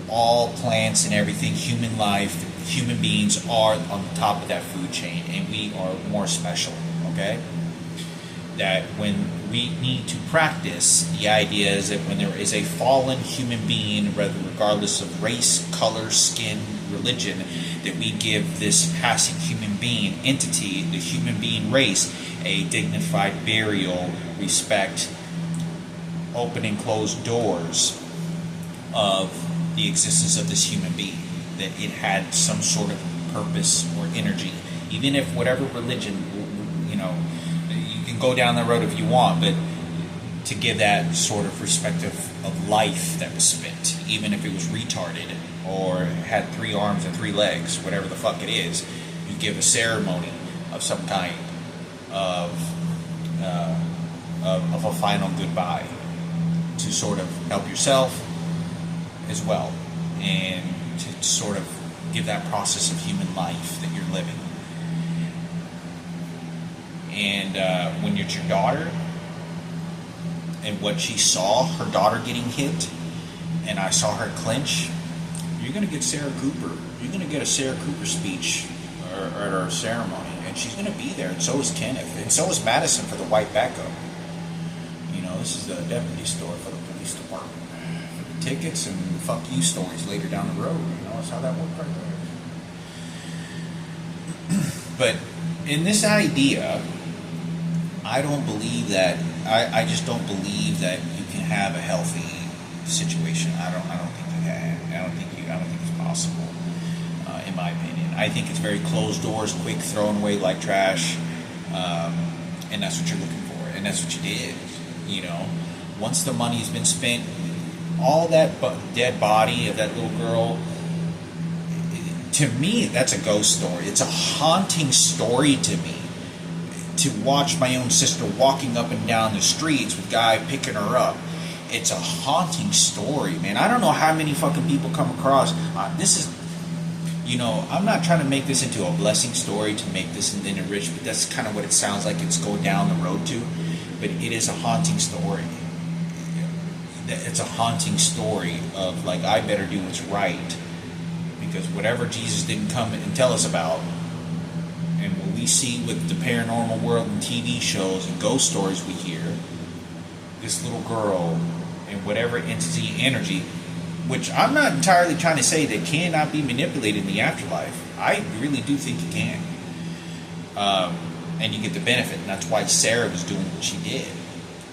All plants and everything, human life, human beings are on the top of that food chain, and we are more special, okay? That when we need to practice, the idea is that when there is a fallen human being, regardless of race, color, skin, religion, that we give this passing human being entity, the human being race, a dignified burial, respect, open and closed doors of the existence of this human being, that it had some sort of purpose or energy. Even if whatever religion, you can go down the road if you want, but to give that sort of respect of life that was spent, even if it was retarded or had 3 arms and 3 legs, whatever the fuck it is, you give a ceremony of some kind of a final goodbye to sort of help yourself as well, and to sort of give that process of human life that you're living. And when it's your daughter and what she saw, her daughter getting hit, and I saw her clinch, you're going to get Sarah Cooper. You're going to get a Sarah Cooper speech at our ceremony, and she's going to be there, and so is Kenneth, and so is Madison for the white backup. This is the deputy store for the police department. For the tickets and fuck you stories later down the road. That's how that works right there. But in this idea, I don't believe that. I just don't believe that you can have a healthy situation. I don't think you can. I don't think it's possible. In my opinion, I think it's very closed doors, quick, thrown away like trash, and that's what you're looking for, and that's what you did. Once the money's been spent, all that dead body of that little girl, to me, that's a ghost story. It's a haunting story to me. To watch my own sister walking up and down the streets with a guy picking her up. It's a haunting story, man. I don't know how many fucking people come across. This is, I'm not trying to make this into a blessing story to make this and then enrich, but that's kind of what it sounds like it's going down the road to. But it is a haunting story. It's a haunting story of, like, I better do what's right. Because whatever Jesus didn't come and tell us about, and what we see with the paranormal world and TV shows and ghost stories we hear, this little girl and whatever entity, energy, which I'm not entirely trying to say that cannot be manipulated in the afterlife. I really do think it can. And you get the benefit. And that's why Sarah was doing what she did.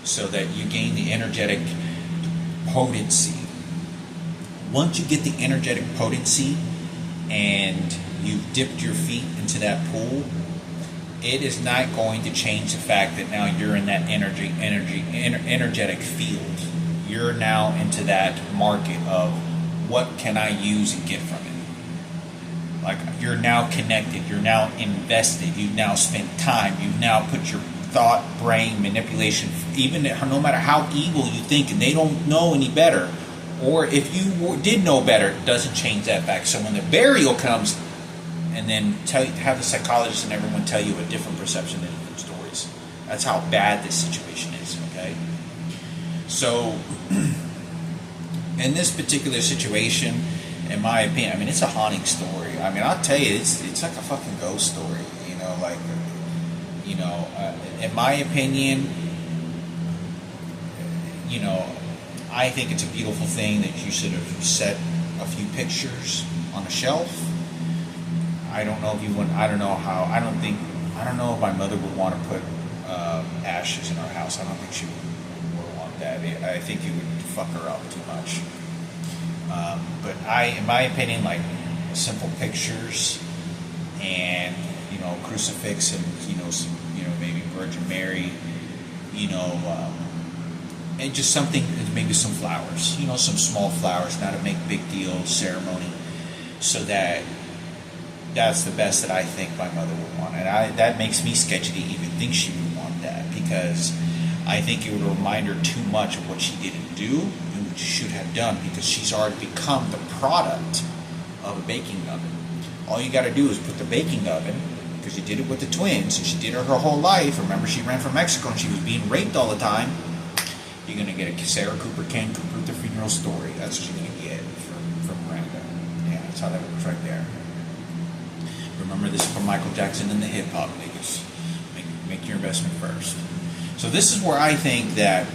So that you gain the energetic potency. Once you get the energetic potency and you've dipped your feet into that pool, it is not going to change the fact that now you're in that energetic field. You're now into that market of what can I use and get from it. Like, you're now connected, you're now invested, you've now spent time, you've now put your thought, brain, manipulation, even no matter how evil you think and they don't know any better, or if you did know better, it doesn't change that fact. So when the burial comes, and then have the psychologist and everyone tell you a different perception than different stories. That's how bad this situation is, okay? So, in this particular situation, in my opinion, I mean, it's a haunting story. I mean, I'll tell you, it's like a fucking ghost story, in my opinion, I think it's a beautiful thing that you should have set a few pictures on a shelf. I don't know if you want. I don't know how. I don't know if my mother would want to put ashes in our house. I don't think she would want that. I think it would fuck her up too much. But in my opinion, like simple pictures and crucifix and maybe Virgin Mary, and just something, maybe some flowers, some small flowers, not a make big deal ceremony, so that's the best that I think my mother would want. And that makes me sketchy to even think she would want that, because I think it would remind her too much of what she didn't do and what she should have done, because she's already become the product of a baking oven. All you got to do is put the baking oven, because you did it with the twins, and she did it her whole life. Remember, she ran from Mexico and she was being raped all the time. You're going to get a Sarah Cooper, Ken Cooper, the funeral story. That's what you're going to get from Miranda. Yeah, that's how that works right there. Remember, this is from Michael Jackson and the hip hop niggas. Make your investment first. So this is where I think that,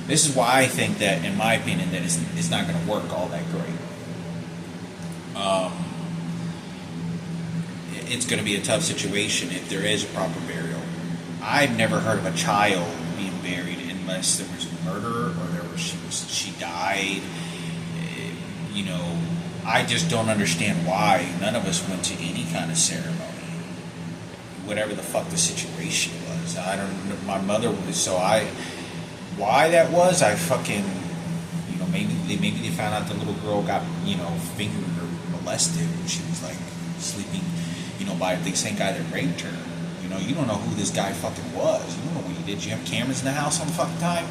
in my opinion, that it's not going to work all that great. It's going to be a tough situation if there is a proper burial. I've never heard of a child being buried unless there was a murder or she died. I just don't understand why none of us went to any kind of ceremony, whatever the fuck the situation was. I don't know. My mother was, why that was, I fucking, maybe they found out the little girl got, fingered or molested when she was like sleeping, by the same guy that raped her. You don't know who this guy fucking was. You don't know what he did. You have cameras in the house all the fucking time.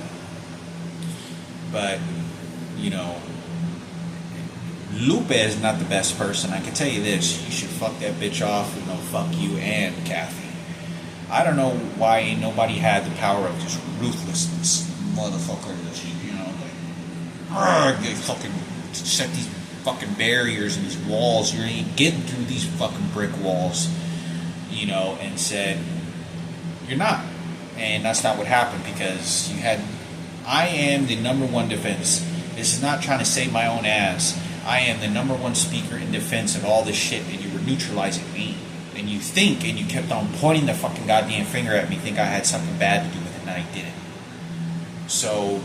But, Lupe is not the best person. I can tell you this. You should fuck that bitch off. Fuck you and Kathy. I don't know why ain't nobody had the power of just ruthlessness. Motherfucker. They fucking set these fucking barriers and these walls. You're getting through these fucking brick walls. And said, you're not. And that's not what happened, because I am the number one defense. This is not trying to save my own ass. I am the number one speaker in defense of all this shit, and you were neutralizing me. And you kept on pointing the fucking goddamn finger at me, think I had something bad to do with it, and I didn't. So,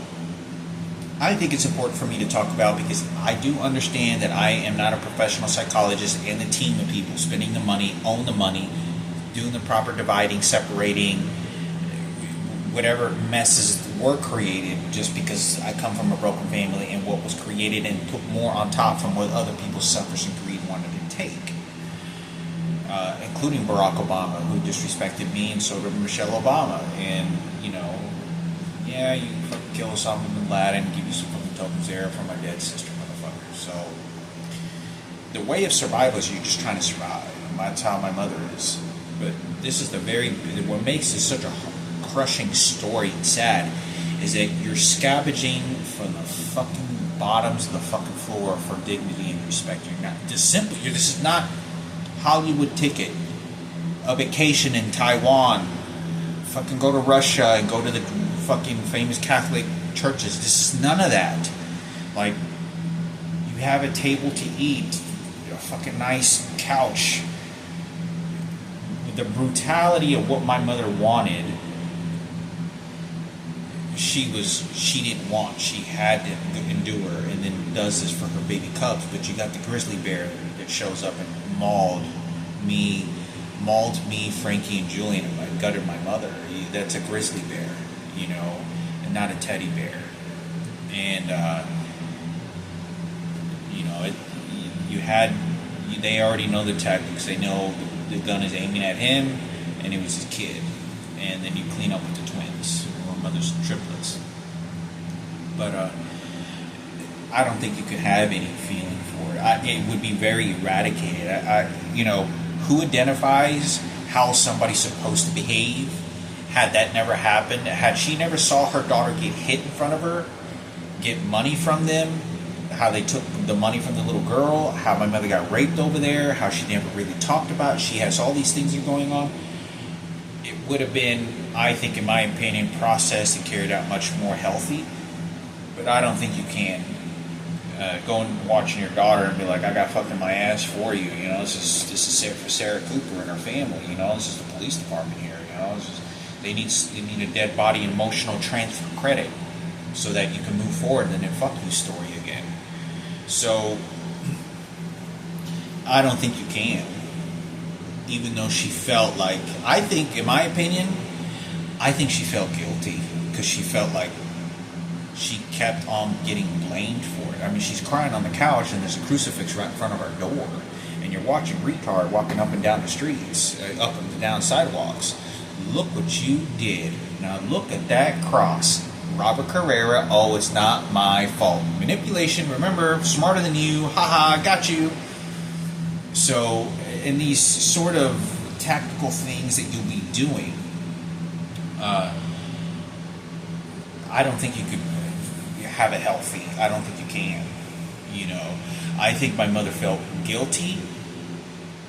I think it's important for me to talk about, because I do understand that I am not a professional psychologist, and the team of people spending the money, own the money, doing the proper dividing, separating, whatever messes were created, just because I come from a broken family and what was created and put more on top from what other people's selfish and greed wanted to take. Including Barack Obama, who disrespected me, and so did Michelle Obama. And, you know, yeah, you fucking kill Osama bin Laden, give you some fucking tokens there from my dead sister, motherfucker. So, the way of survival is you're just trying to survive. That's how my mother is. But this is what makes this such a crushing story and sad, is that you're scavenging from the fucking bottoms of the fucking floor for dignity and respect. You're not, this is not Hollywood ticket, a vacation in Taiwan, fucking go to Russia and go to the fucking famous Catholic churches. This is none of that. Like, you have a table to eat, a fucking nice couch. The brutality of what my mother wanted, she didn't want. She had to endure, and then does this for her baby cubs. But you got the grizzly bear that shows up and mauled me, Frankie, and Julian, and gutted my mother. That's a grizzly bear, you know, and not a teddy bear. And you know, they already know the tactics. They know the gun is aiming at him, and it was his kid. And then you clean up with the twins, or mother's triplets. But I don't think you could have any feeling for it. It would be very eradicated. You know, who identifies how somebody's supposed to behave? Had that never happened, had she never saw her daughter get hit in front of her, get money from them, how they took the money from the little girl, how my mother got raped over there, how she never really talked about it. She has all these things that are going on. It would have been, I think, in my opinion, processed and carried out much more healthy. But I don't think you can go and watching your daughter and be like, I got fucked in my ass for you. You know, this is for Sarah Cooper and her family. You know, this is the police department here. You know, they need a dead body emotional transfer credit so that you can move forward and then fuck you story again. So I don't think you can. Even though she felt like, I think, in my opinion, I think she felt guilty because she felt like she kept on getting blamed for it. I mean, she's crying on the couch and there's a crucifix right in front of her door, and you're watching retard walking up and down the streets, up and down sidewalks. Look what you did. Now look at that cross. Robert Carrera, oh, it's not my fault. Manipulation, remember, smarter than you, haha, got you. So, in these sort of tactical things that you'll be doing, I don't think you could have it healthy. I don't think you can. You know, I think my mother felt guilty,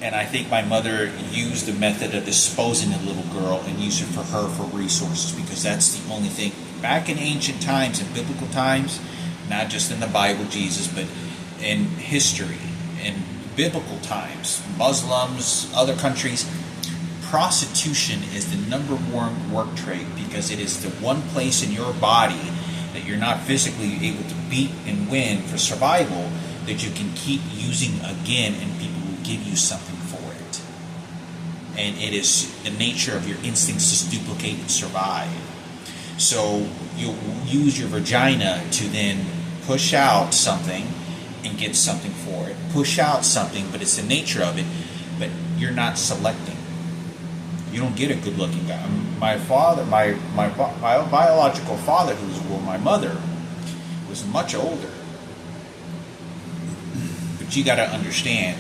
and I think my mother used the method of disposing the little girl and used it for her for resources, because that's the only thing. Back in ancient times, in biblical times, not just in the Bible, Jesus, but in history, in biblical times, Muslims, other countries, prostitution is the number one work trade, because it is the one place in your body that you're not physically able to beat and win for survival that you can keep using again, and people will give you something for it. And it is the nature of your instincts to duplicate and survive. So you'll use your vagina to then push out something and get something for it. Push out something, but it's the nature of it. But you're not selecting. You don't get a good-looking guy. My father, my biological father, who was my mother, was much older. But you got to understand,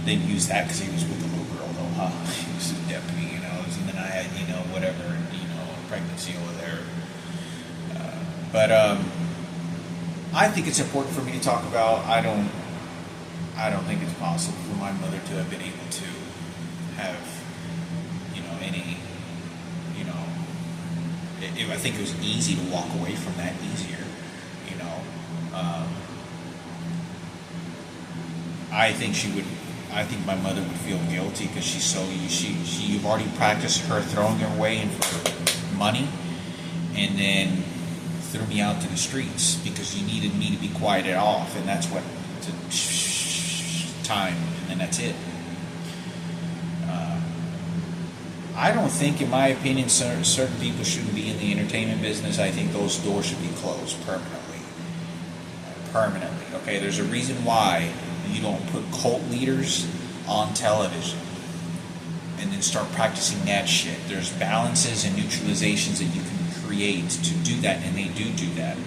they use that because he was with the little girl, though, huh? He was a deputy, you know. And then I had, you know, whatever, you know, pregnancy over there. But I think it's important for me to talk about. I don't think it's possible for my mother to have been able to have, you know, any, you know, I think it was easy to walk away from that easier, you know. I think my mother would feel guilty because you've already practiced her throwing her away in for money, and then threw me out to the streets because you needed me to be quieted off, and that's what time, and then that's it. I don't think, in my opinion, certain people shouldn't be in the entertainment business. I think those doors should be closed permanently. Okay, there's a reason why you don't put cult leaders on television and then start practicing that shit. There's balances and neutralizations that you can create to do that, and they do that.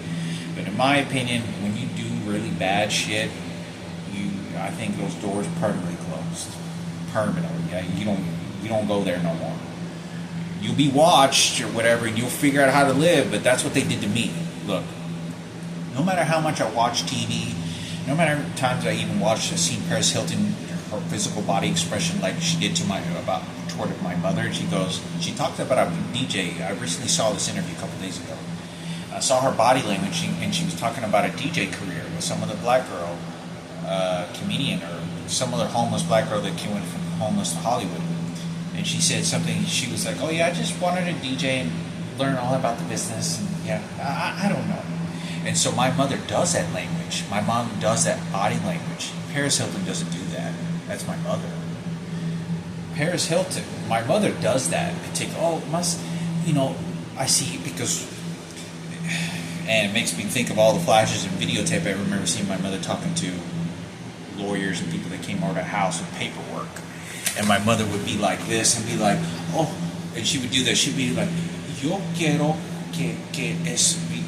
But in my opinion, when you do really bad shit, I think those doors permanently closed. Permanently. Yeah, you don't go there no more. You'll be watched or whatever, and you'll figure out how to live. But that's what they did to me. Look, no matter how much I watch TV, no matter how many times I even seen Paris Hilton, her physical body expression, like she did toward my mother. She talked about a DJ. I recently saw this interview a couple days ago. I saw her body language, and she was talking about a DJ career with some other black girl, comedian, or some other homeless black girl that went from homeless to Hollywood. And she said something. She was like, "Oh yeah, I just wanted to DJ and learn all about the business." And yeah, I don't know. And so my mother does that language. My mom does that body language. Paris Hilton doesn't do that. That's my mother. Paris Hilton, my mother does that. I see because, and it makes me think of all the flashes and videotape I remember seeing my mother talking to lawyers and people that came over to the house with paperwork. And my mother would be like this and be like, oh, and she would do that. She'd be like, yo quiero que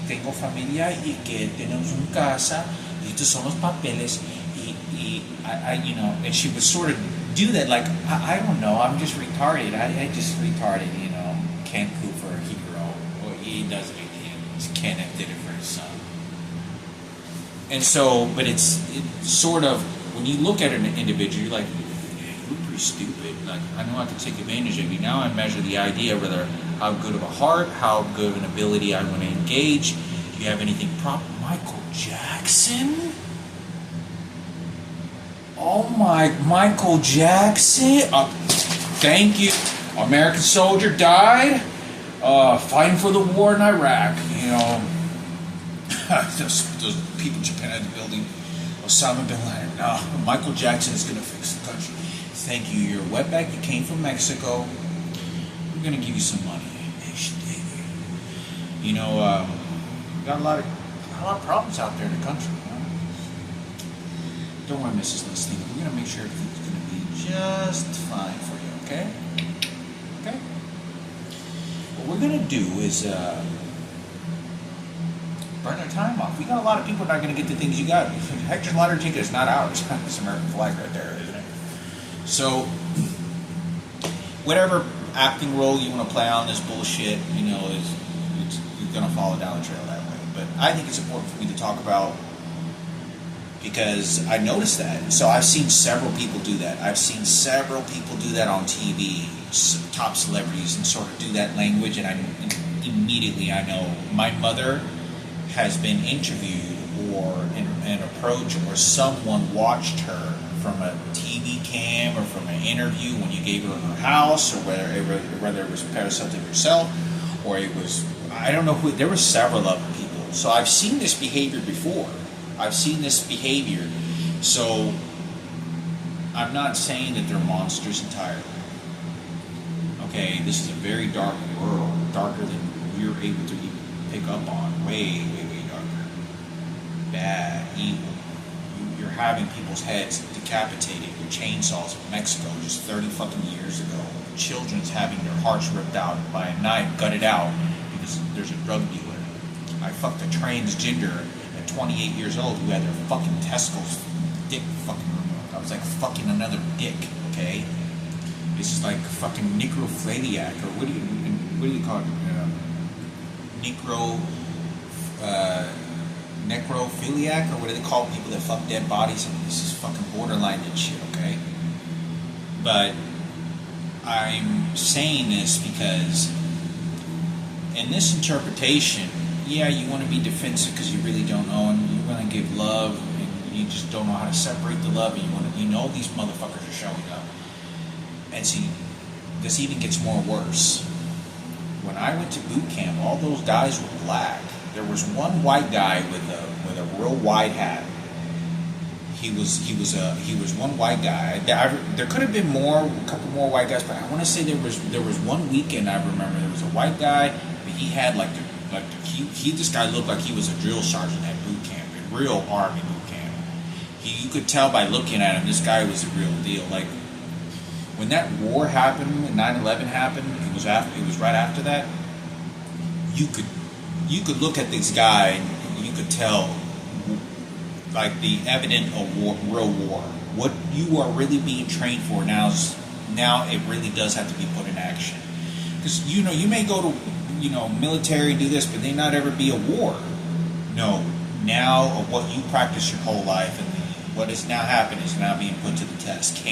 tengo familia y que tenemos una casa y estos son los papeles y and she would sort of do that like, I don't know, I'm just retarded. I just retarded, Ken Cooper, hero. Well, he does it again. Kenneth did it for his son. And so, but it's sort of, when you look at an individual, you're like, you're pretty stupid. Like, I know I can take advantage of you. Now I measure the idea whether how good of a heart, how good of an ability I want to engage. Do you have anything proper? Michael Jackson? Oh my, Michael Jackson? Thank you. American soldier died fighting for the war in Iraq. Those people jumping out of the building. Osama bin Laden. No, Michael Jackson is going to fix the country. Thank you. You're a wetback. You came from Mexico. We're going to give you some money. We got a lot of problems out there in the country. Don't worry, Mrs. Listening. We're going to make sure everything's going to be just fine for you, okay? Okay? What we're going to do is burn our time off. We got a lot of people not going to get the things you got. Hector's lottery ticket is not ours. It's American flag right there, isn't it? So, whatever acting role you want to play on this bullshit, you're going to follow down the trail that way. But I think it's important for me to talk about, because I noticed that. So I've seen several people do that. I've seen several people do that on TV, top celebrities, and sort of do that language, and immediately I know my mother has been interviewed or in an approach, or someone watched her from a TV cam or from an interview when you gave her her house, or whether it was Paris Hilton herself, or it was, I don't know who, there were several of people. So I've seen this behavior before. I've seen this behavior. So I'm not saying that they're monsters entirely. Okay, this is a very dark world, darker than we're able to even pick up on. Way darker. Bad, evil. You're having people's heads decapitated with chainsaws in Mexico just 30 fucking years ago. Children's having their hearts ripped out by a knife, gutted out, because there's a drug dealer. I fucked a transgender at 28 years old who had their fucking testicles, dick fucking removed. I was like fucking another dick, okay? This is like fucking necrophiliac, or what do you call it? Necrophiliac, or what do they call people that fuck dead bodies? I mean, this is fucking borderline and shit, okay? But I'm saying this because in this interpretation, yeah, you want to be defensive because you really don't know, and you want to give love, and you just don't know how to separate the love, and you know these motherfuckers are showing up. And see, this even gets more worse. When I went to boot camp, all those guys were black. There was one white guy with a real wide hat. He was one white guy. There could have been a couple more white guys, but I want to say there was one weekend I remember there was a white guy, but he had this guy looked like he was a drill sergeant at boot camp, a real army boot camp. You could tell by looking at him, this guy was the real deal. Like, when that war happened, when 9/11 happened, it was right after that. You could look at this guy and you could tell, like, the evident of war, real war. What you are really being trained for now it really does have to be put in action. Because you may go to military, do this, but there not ever be a war. No, now of what you practice your whole life and what is now happening is now being put to the test.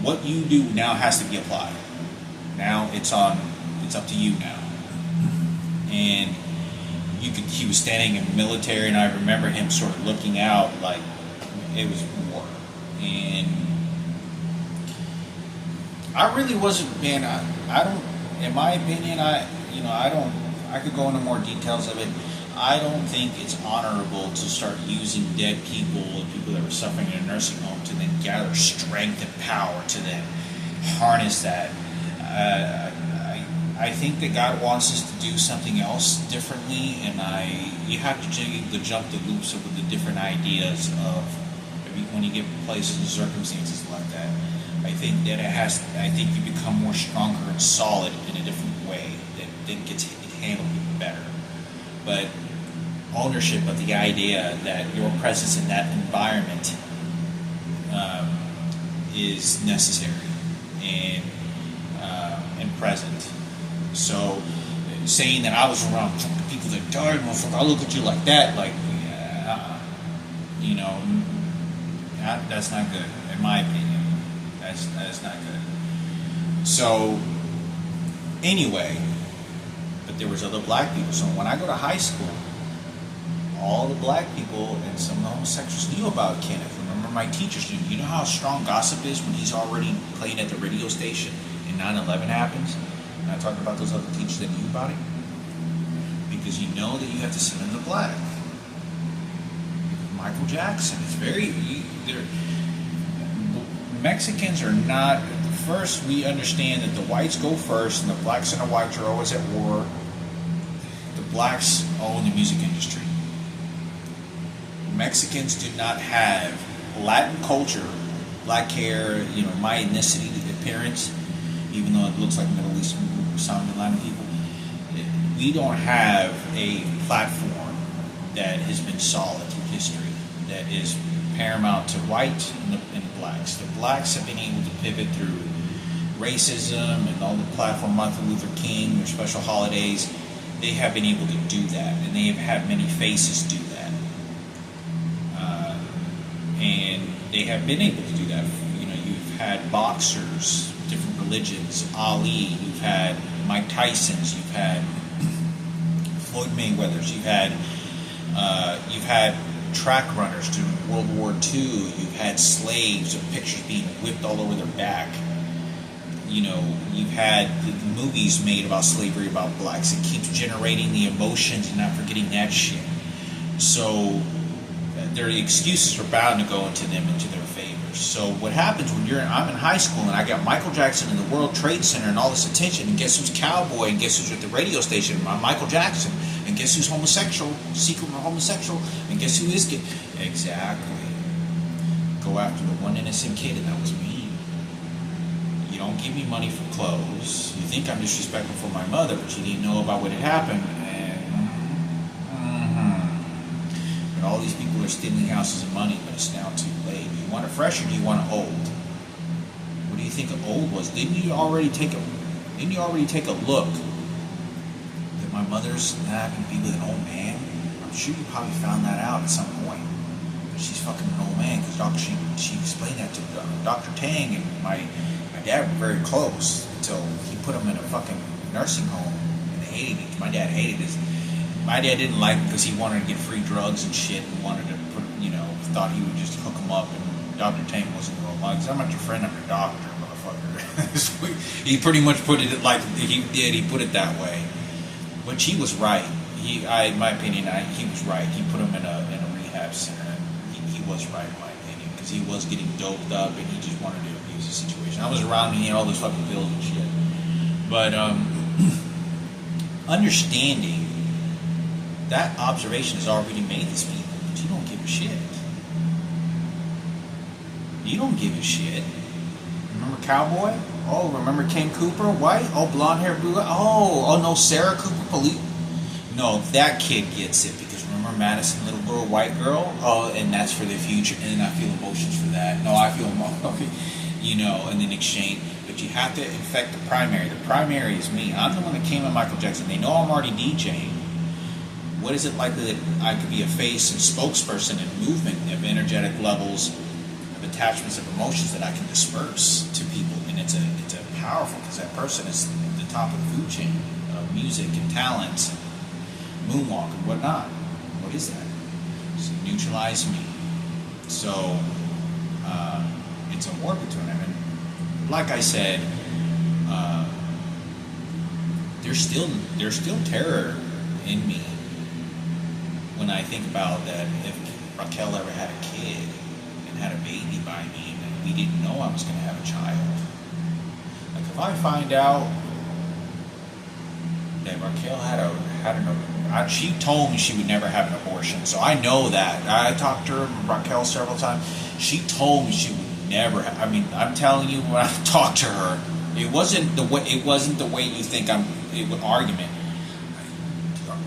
What you do now has to be applied. Now it's up to you now. And he was standing in the military, and I remember him sort of looking out like it was war. And I really wasn't, man. I don't. In my opinion, I could go into more details of it. I don't think it's honorable to start using dead people and people that were suffering in a nursing home to then gather strength and power to then harness that. I think that God wants us to do something else differently, and you have to jump the loops of the different ideas of when you get places and circumstances like that. I think that you become more stronger and solid in a different way that then gets handled better. But ownership of the idea that your presence in that environment is necessary and present. So saying that I was around people that died, motherfucker, I look at you like that, like, that's not good, in my opinion. That's not good. So, anyway, but there was other black people. So when I go to high school, all the black people and some of the homosexuals knew about Kenneth. Remember, my teachers knew. You know how strong gossip is when he's already playing at the radio station and 9/11 happens? And I talk about those other teachers that knew about it. Because you know that you have to send them to black. Michael Jackson is Mexicans are not. First, we understand that the whites go first, and the blacks and the whites are always at war. The blacks own the music industry. Mexicans do not have Latin culture, black hair, my ethnicity appearance, even though it looks like Middle Eastern sounding Latin people. We don't have a platform that has been solid through history, that is paramount to white and the blacks. The blacks have been able to pivot through racism and all the platform, Martin Luther King, their special holidays. They have been able to do that, and they have had many faces do that. And they have been able to do that. You've had boxers, different religions, Ali, you've had Mike Tyson's, you've had Floyd Mayweather's, you've had track runners during World War II, you've had slaves with pictures being whipped all over their back. You've had the movies made about slavery, about blacks. It keeps generating the emotions and not forgetting that shit. So their excuses are bound to go into their favor. So what happens when I'm in high school and I got Michael Jackson in the World Trade Center and all this attention, and guess who's cowboy, and guess who's at the radio station, Michael Jackson, and guess who's homosexual, secret homosexual, and guess who is gay? Exactly. Go after the one innocent kid, and that was me. You don't give me money for clothes. You think I'm disrespectful for my mother, but you didn't know about what had happened. And all these people are stealing houses and money, but it's now too late. Do you want it fresh or do you want it old? What do you think of old was? Didn't you already take a look that my mother's not happy to be with an old man? I'm sure you probably found that out at some point. But she's fucking an old man because she explained that to Dr. Tang, and my dad were very close until he put him in a fucking nursing home and hated it. My dad hated it. My dad didn't like it because he wanted to get free drugs and shit, and wanted to put, thought he would just hook him up, and Dr. Tang wasn't going to like, because I'm not your friend, I'm your doctor, motherfucker. He pretty much put it like he did. He put it that way, which he was right. In my opinion, he was right. He put him in a rehab center. He was right in my opinion, because he was getting doped up and he just wanted to abuse the situation. I was around and he had all those fucking pills and shit. But understanding that observation has already made these people, but you don't give a shit. You don't give a shit. Remember Cowboy? Oh, remember Ken Cooper? White? Oh, blonde hair, blue. Oh no, Sarah Cooper, police. No, that kid gets it because remember Madison, little girl, white girl. Oh, and that's for the future. And then I feel emotions for that. No, I feel emotions, and then exchange. But you have to infect the primary. The primary is me. I'm the one that came on Michael Jackson. They know I'm already DJing. What is it likely that I could be a face and spokesperson and movement of energetic levels, of attachments, of emotions that I can disperse to people, and it's a powerful because that person is the top of the food chain of music and talent, moonwalk and whatnot. What is that? It's neutralize me. So it's a war between them. And like I said, there's still terror in me when I think about that. If Raquel ever had a kid and had a baby by me, and we didn't know I was going to have a child. Like if I find out that Raquel she told me she would never have an abortion, so I know that. I talked to her, Raquel, several times. She told me she would never. I'm telling you, when I talked to her, it wasn't the way you think. Argument.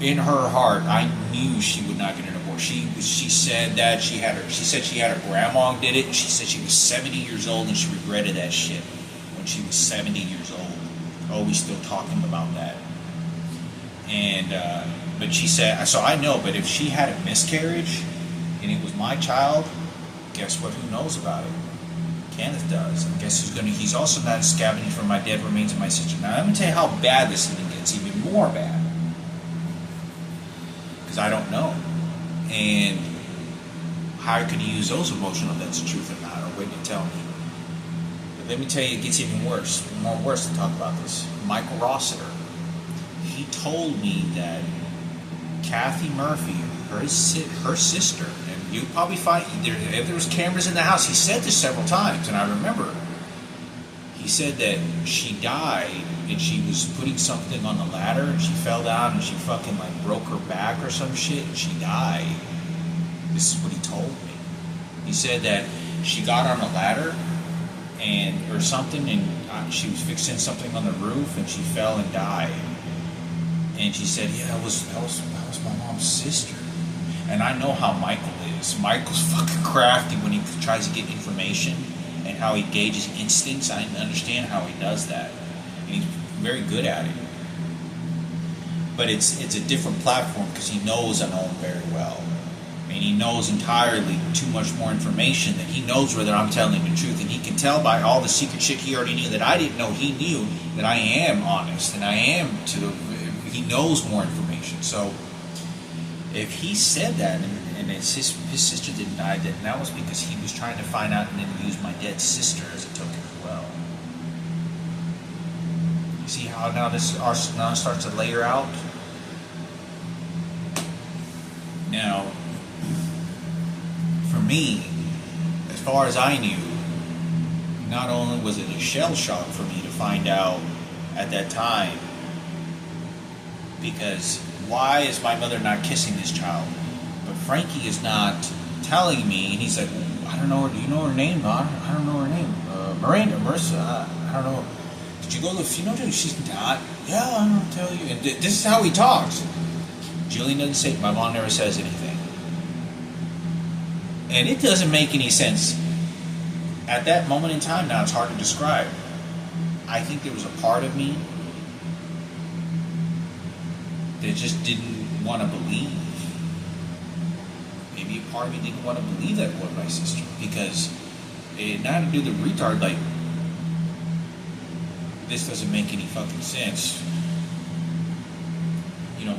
In her heart, I knew she would not get an abortion. She said that she said she had her grandma did it. She said she was 70 years old and she regretted that shit when she was 70 years old. Oh, we still talking about that. And but she said, so I know. But if she had a miscarriage and it was my child, guess what? Who knows about it? Kenneth does. And guess who's gonna? He's also not scavenging for my dead remains of my sister. Now let me tell you how bad this even gets. Even more bad. I don't know. And how could you use those emotional that's the truth or not, or wait to tell me? But let me tell you, it gets even worse. More worse to talk about this. Michael Rossiter. He told me that Kathy Murphy, her sister, and you probably find if there was cameras in the house. He said this several times, and I remember. He said that she died and she was putting something on the ladder and she fell down and she fucking broke her back or some shit and she died. This is what he told me. He said that she got on a ladder or something and she was fixing something on the roof and she fell and died. And she said, yeah, that was my mom's sister. And I know how Michael is. Michael's fucking crafty when he tries to get information. And how he gauges instincts. I understand how he does that. And he's very good at it. But it's a different platform because he knows I know him very well. And he knows entirely too much more information that he knows whether I'm telling him the truth. And he can tell by all the secret shit he already knew that I didn't know he knew that I am honest. And I am he knows more information. So if he said that and his sister didn't die, that was because he was trying to find out and then use my dead sister as a token as well. You see how now now starts to layer out? Now, for me, as far as I knew, not only was it a shell shock for me to find out at that time, because why is my mother not kissing this child? But Frankie is not telling me, and he's like, I don't know her. Do you know her name? No, I don't know her name. Miranda, Marissa. I don't know. Did you go to the funeral? She's not. Yeah, I don't tell you. And this is how he talks. Jillian doesn't say. My mom never says anything, and it doesn't make any sense at that moment in time. Now it's hard to describe. I think there was a part of me that just didn't want to believe. Maybe a part of me didn't want to believe that it was my sister because it had to do the retard this doesn't make any fucking sense.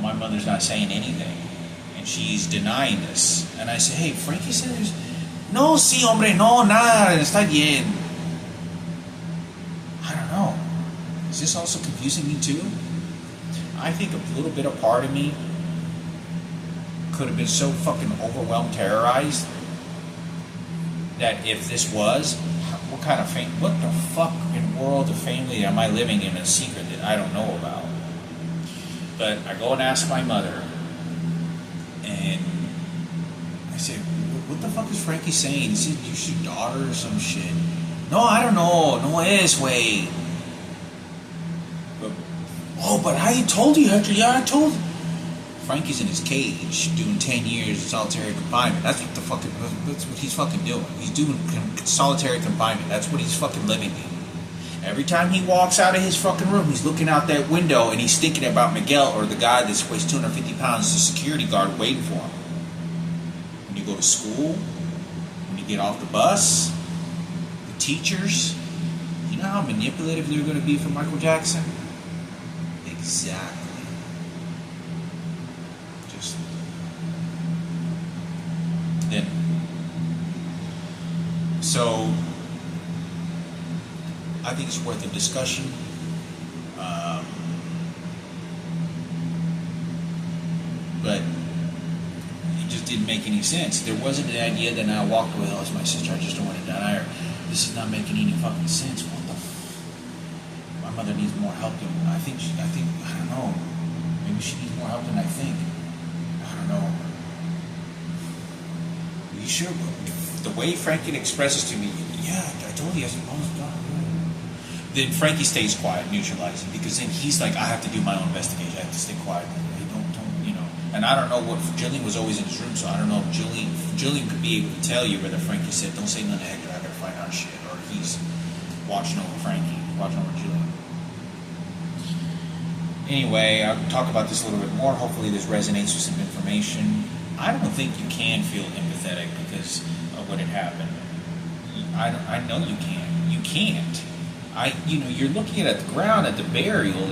My mother's not saying anything and she's denying this. And I say, hey, Frankie said there's no, sí, hombre, no, nada, está bien. I don't know. Is this also confusing me too? I think a little bit of part of me could have been so fucking overwhelmed, terrorized, that if this was, what the fuck in world of family am I living in a secret that I don't know about? But I go and ask my mother, and I say, what the fuck is Frankie saying? Is it your daughter or some shit? No, I don't know. No es, way. But I told you, Hector. Yeah, I told you. Frankie's in his cage doing 10 years of solitary confinement. That's what he's fucking doing. He's doing solitary confinement. That's what he's fucking living in. Every time he walks out of his fucking room, he's looking out that window and he's thinking about Miguel or the guy that weighs 250 pounds, the security guard waiting for him. When you go to school, when you get off the bus, the teachers, you know how manipulative they're going to be for Michael Jackson? Exactly. Just then. So I think it's worth a discussion. But it just didn't make any sense. There wasn't an idea that I walked away. Oh, it's my sister. I just don't want to die. Or this is not making any fucking sense. What the? My mother needs more help than I think. I don't know. Maybe she needs more help than I think. I don't know. You sure? The way Frankie expresses to me, yeah, I told you. I said, oh God. Then Frankie stays quiet, neutralizing, because then he's like, I have to do my own investigation. I have to stay quiet. Hey, don't, you know. And I don't know what Jillian was always in his room, so I don't know if Jillian could be able to tell you whether Frankie said, don't say nothing to Hector. I gotta find out shit, or he's watching over Frankie, watching over Jillian. Anyway, I'll talk about this a little bit more. Hopefully this resonates with some information. I don't think you can feel empathetic because of what had happened. I know you can. You can't. You're looking at the ground at the burial.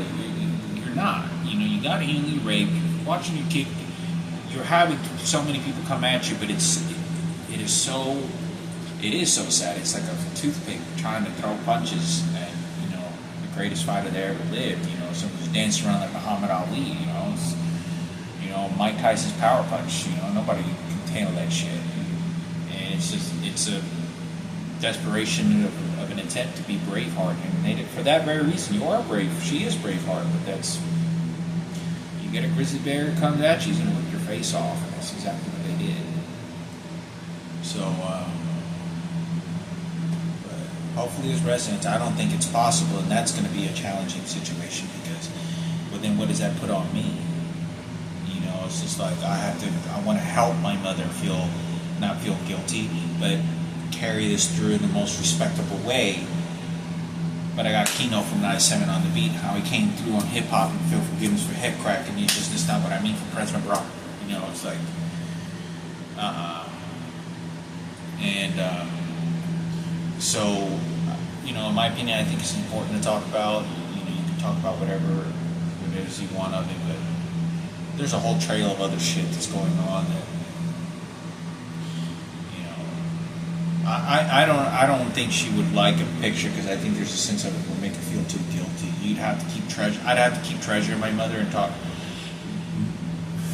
You're not. You got anally raped. You're watching your kid. You're having so many people come at you, but it is so sad. It's like a toothpick trying to throw punches at the greatest fighter that ever lived. Someone who's dancing around like Muhammad Ali. Mike Tyson's power punch. Nobody can handle that shit. And it's a desperation of an attempt to be Braveheart, and for that very reason, you are brave. She is Braveheart, but you get a grizzly bear that comes at you, he's gonna rip your face off, and that's exactly what they did. So, but hopefully, as residents, I don't think it's possible, and that's going to be a challenging situation but then what does that put on me? It's just like I want to help my mother not feel guilty, but carry this through in the most respectable way. But I got Kino from 97 on the beat, how he came through on hip hop and feel forgiveness for head crack, and that's not what I mean for President Rock. It's like, And so, in my opinion, I think it's important to talk about. You can talk about whatever it is you want of it, but there's a whole trail of other shit that's going on that. I don't think she would like a picture because I think there's a sense of it will make her feel too guilty. I'd have to keep treasuring my mother and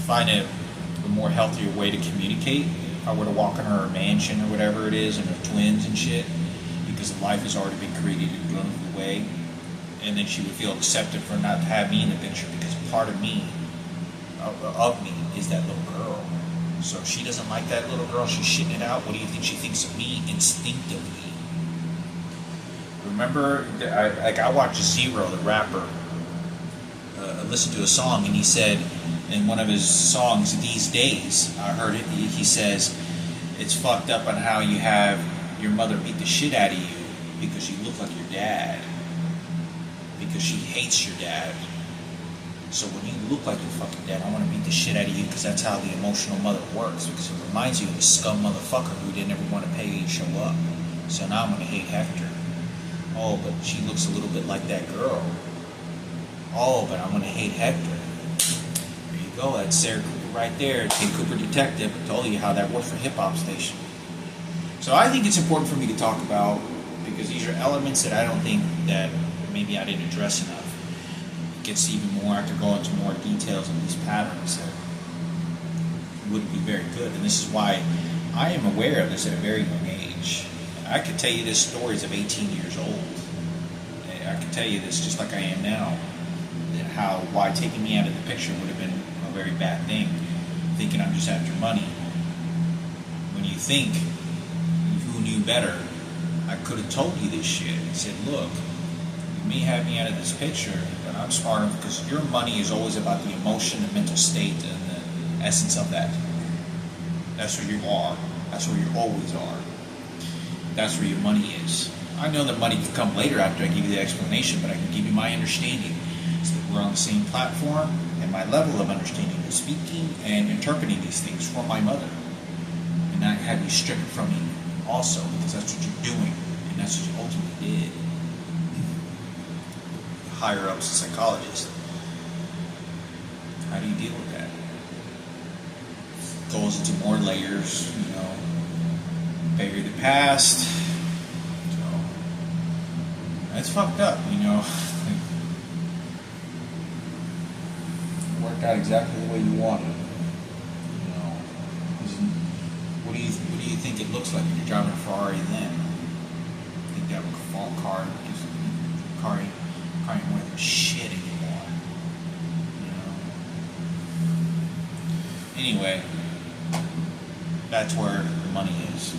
find a more healthier way to communicate. If I were to walk in her mansion or whatever it is and her twins and shit, because the life has already been created and blown away, and then she would feel accepted for not to have me in the picture because part of me is that little girl. So if she doesn't like that little girl, she's shitting it out. What do you think she thinks of me instinctively? Remember, I watched Zero, the rapper, listen to a song, and he said in one of his songs, These Days, I heard it, he says, it's fucked up on how you have your mother beat the shit out of you because you look like your dad. Because she hates your dad. So when you look like your fucking dad, I want to beat the shit out of you because that's how the emotional mother works. Because it reminds you of a scum motherfucker who didn't ever want to pay you to show up. So now I'm going to hate Hector. Oh, but she looks a little bit like that girl. Oh, but I'm going to hate Hector. There you go. That's Sarah Cooper right there. King Cooper Detective. I told you how that works for Hip Hop Station. So I think it's important for me to talk about because these are elements that I don't think that maybe I didn't address enough. Gets even more, I could go into more details on these patterns that wouldn't be very good. And this is why I am aware of this at a very young age. I could tell you this stories of 18 years old. I could tell you this just like I am now. That why taking me out of the picture would have been a very bad thing. Thinking I'm just after money. when you think who knew better, I could have told you this shit. I said, look, you may have me out of this picture, but I'm smart enough because your money is always about the emotion, the mental state, and the essence of that. That's where you are. That's where you always are. That's where your money is. I know that money can come later after I give you the explanation, but I can give you my understanding. So that we're on the same platform, and my level of understanding is speaking and interpreting these things for my mother. And not have you strip it from me also, because that's what you're doing, and that's what you ultimately did. Higher ups, psychologists. How do you deal with that? Goes into more layers, bury the past. So that's fucked up, It worked out exactly the way you wanted. What do you think it looks like when you're driving a Ferrari then? I think that fall car just car ain't worth a shit anymore. Anyway, that's where the money is.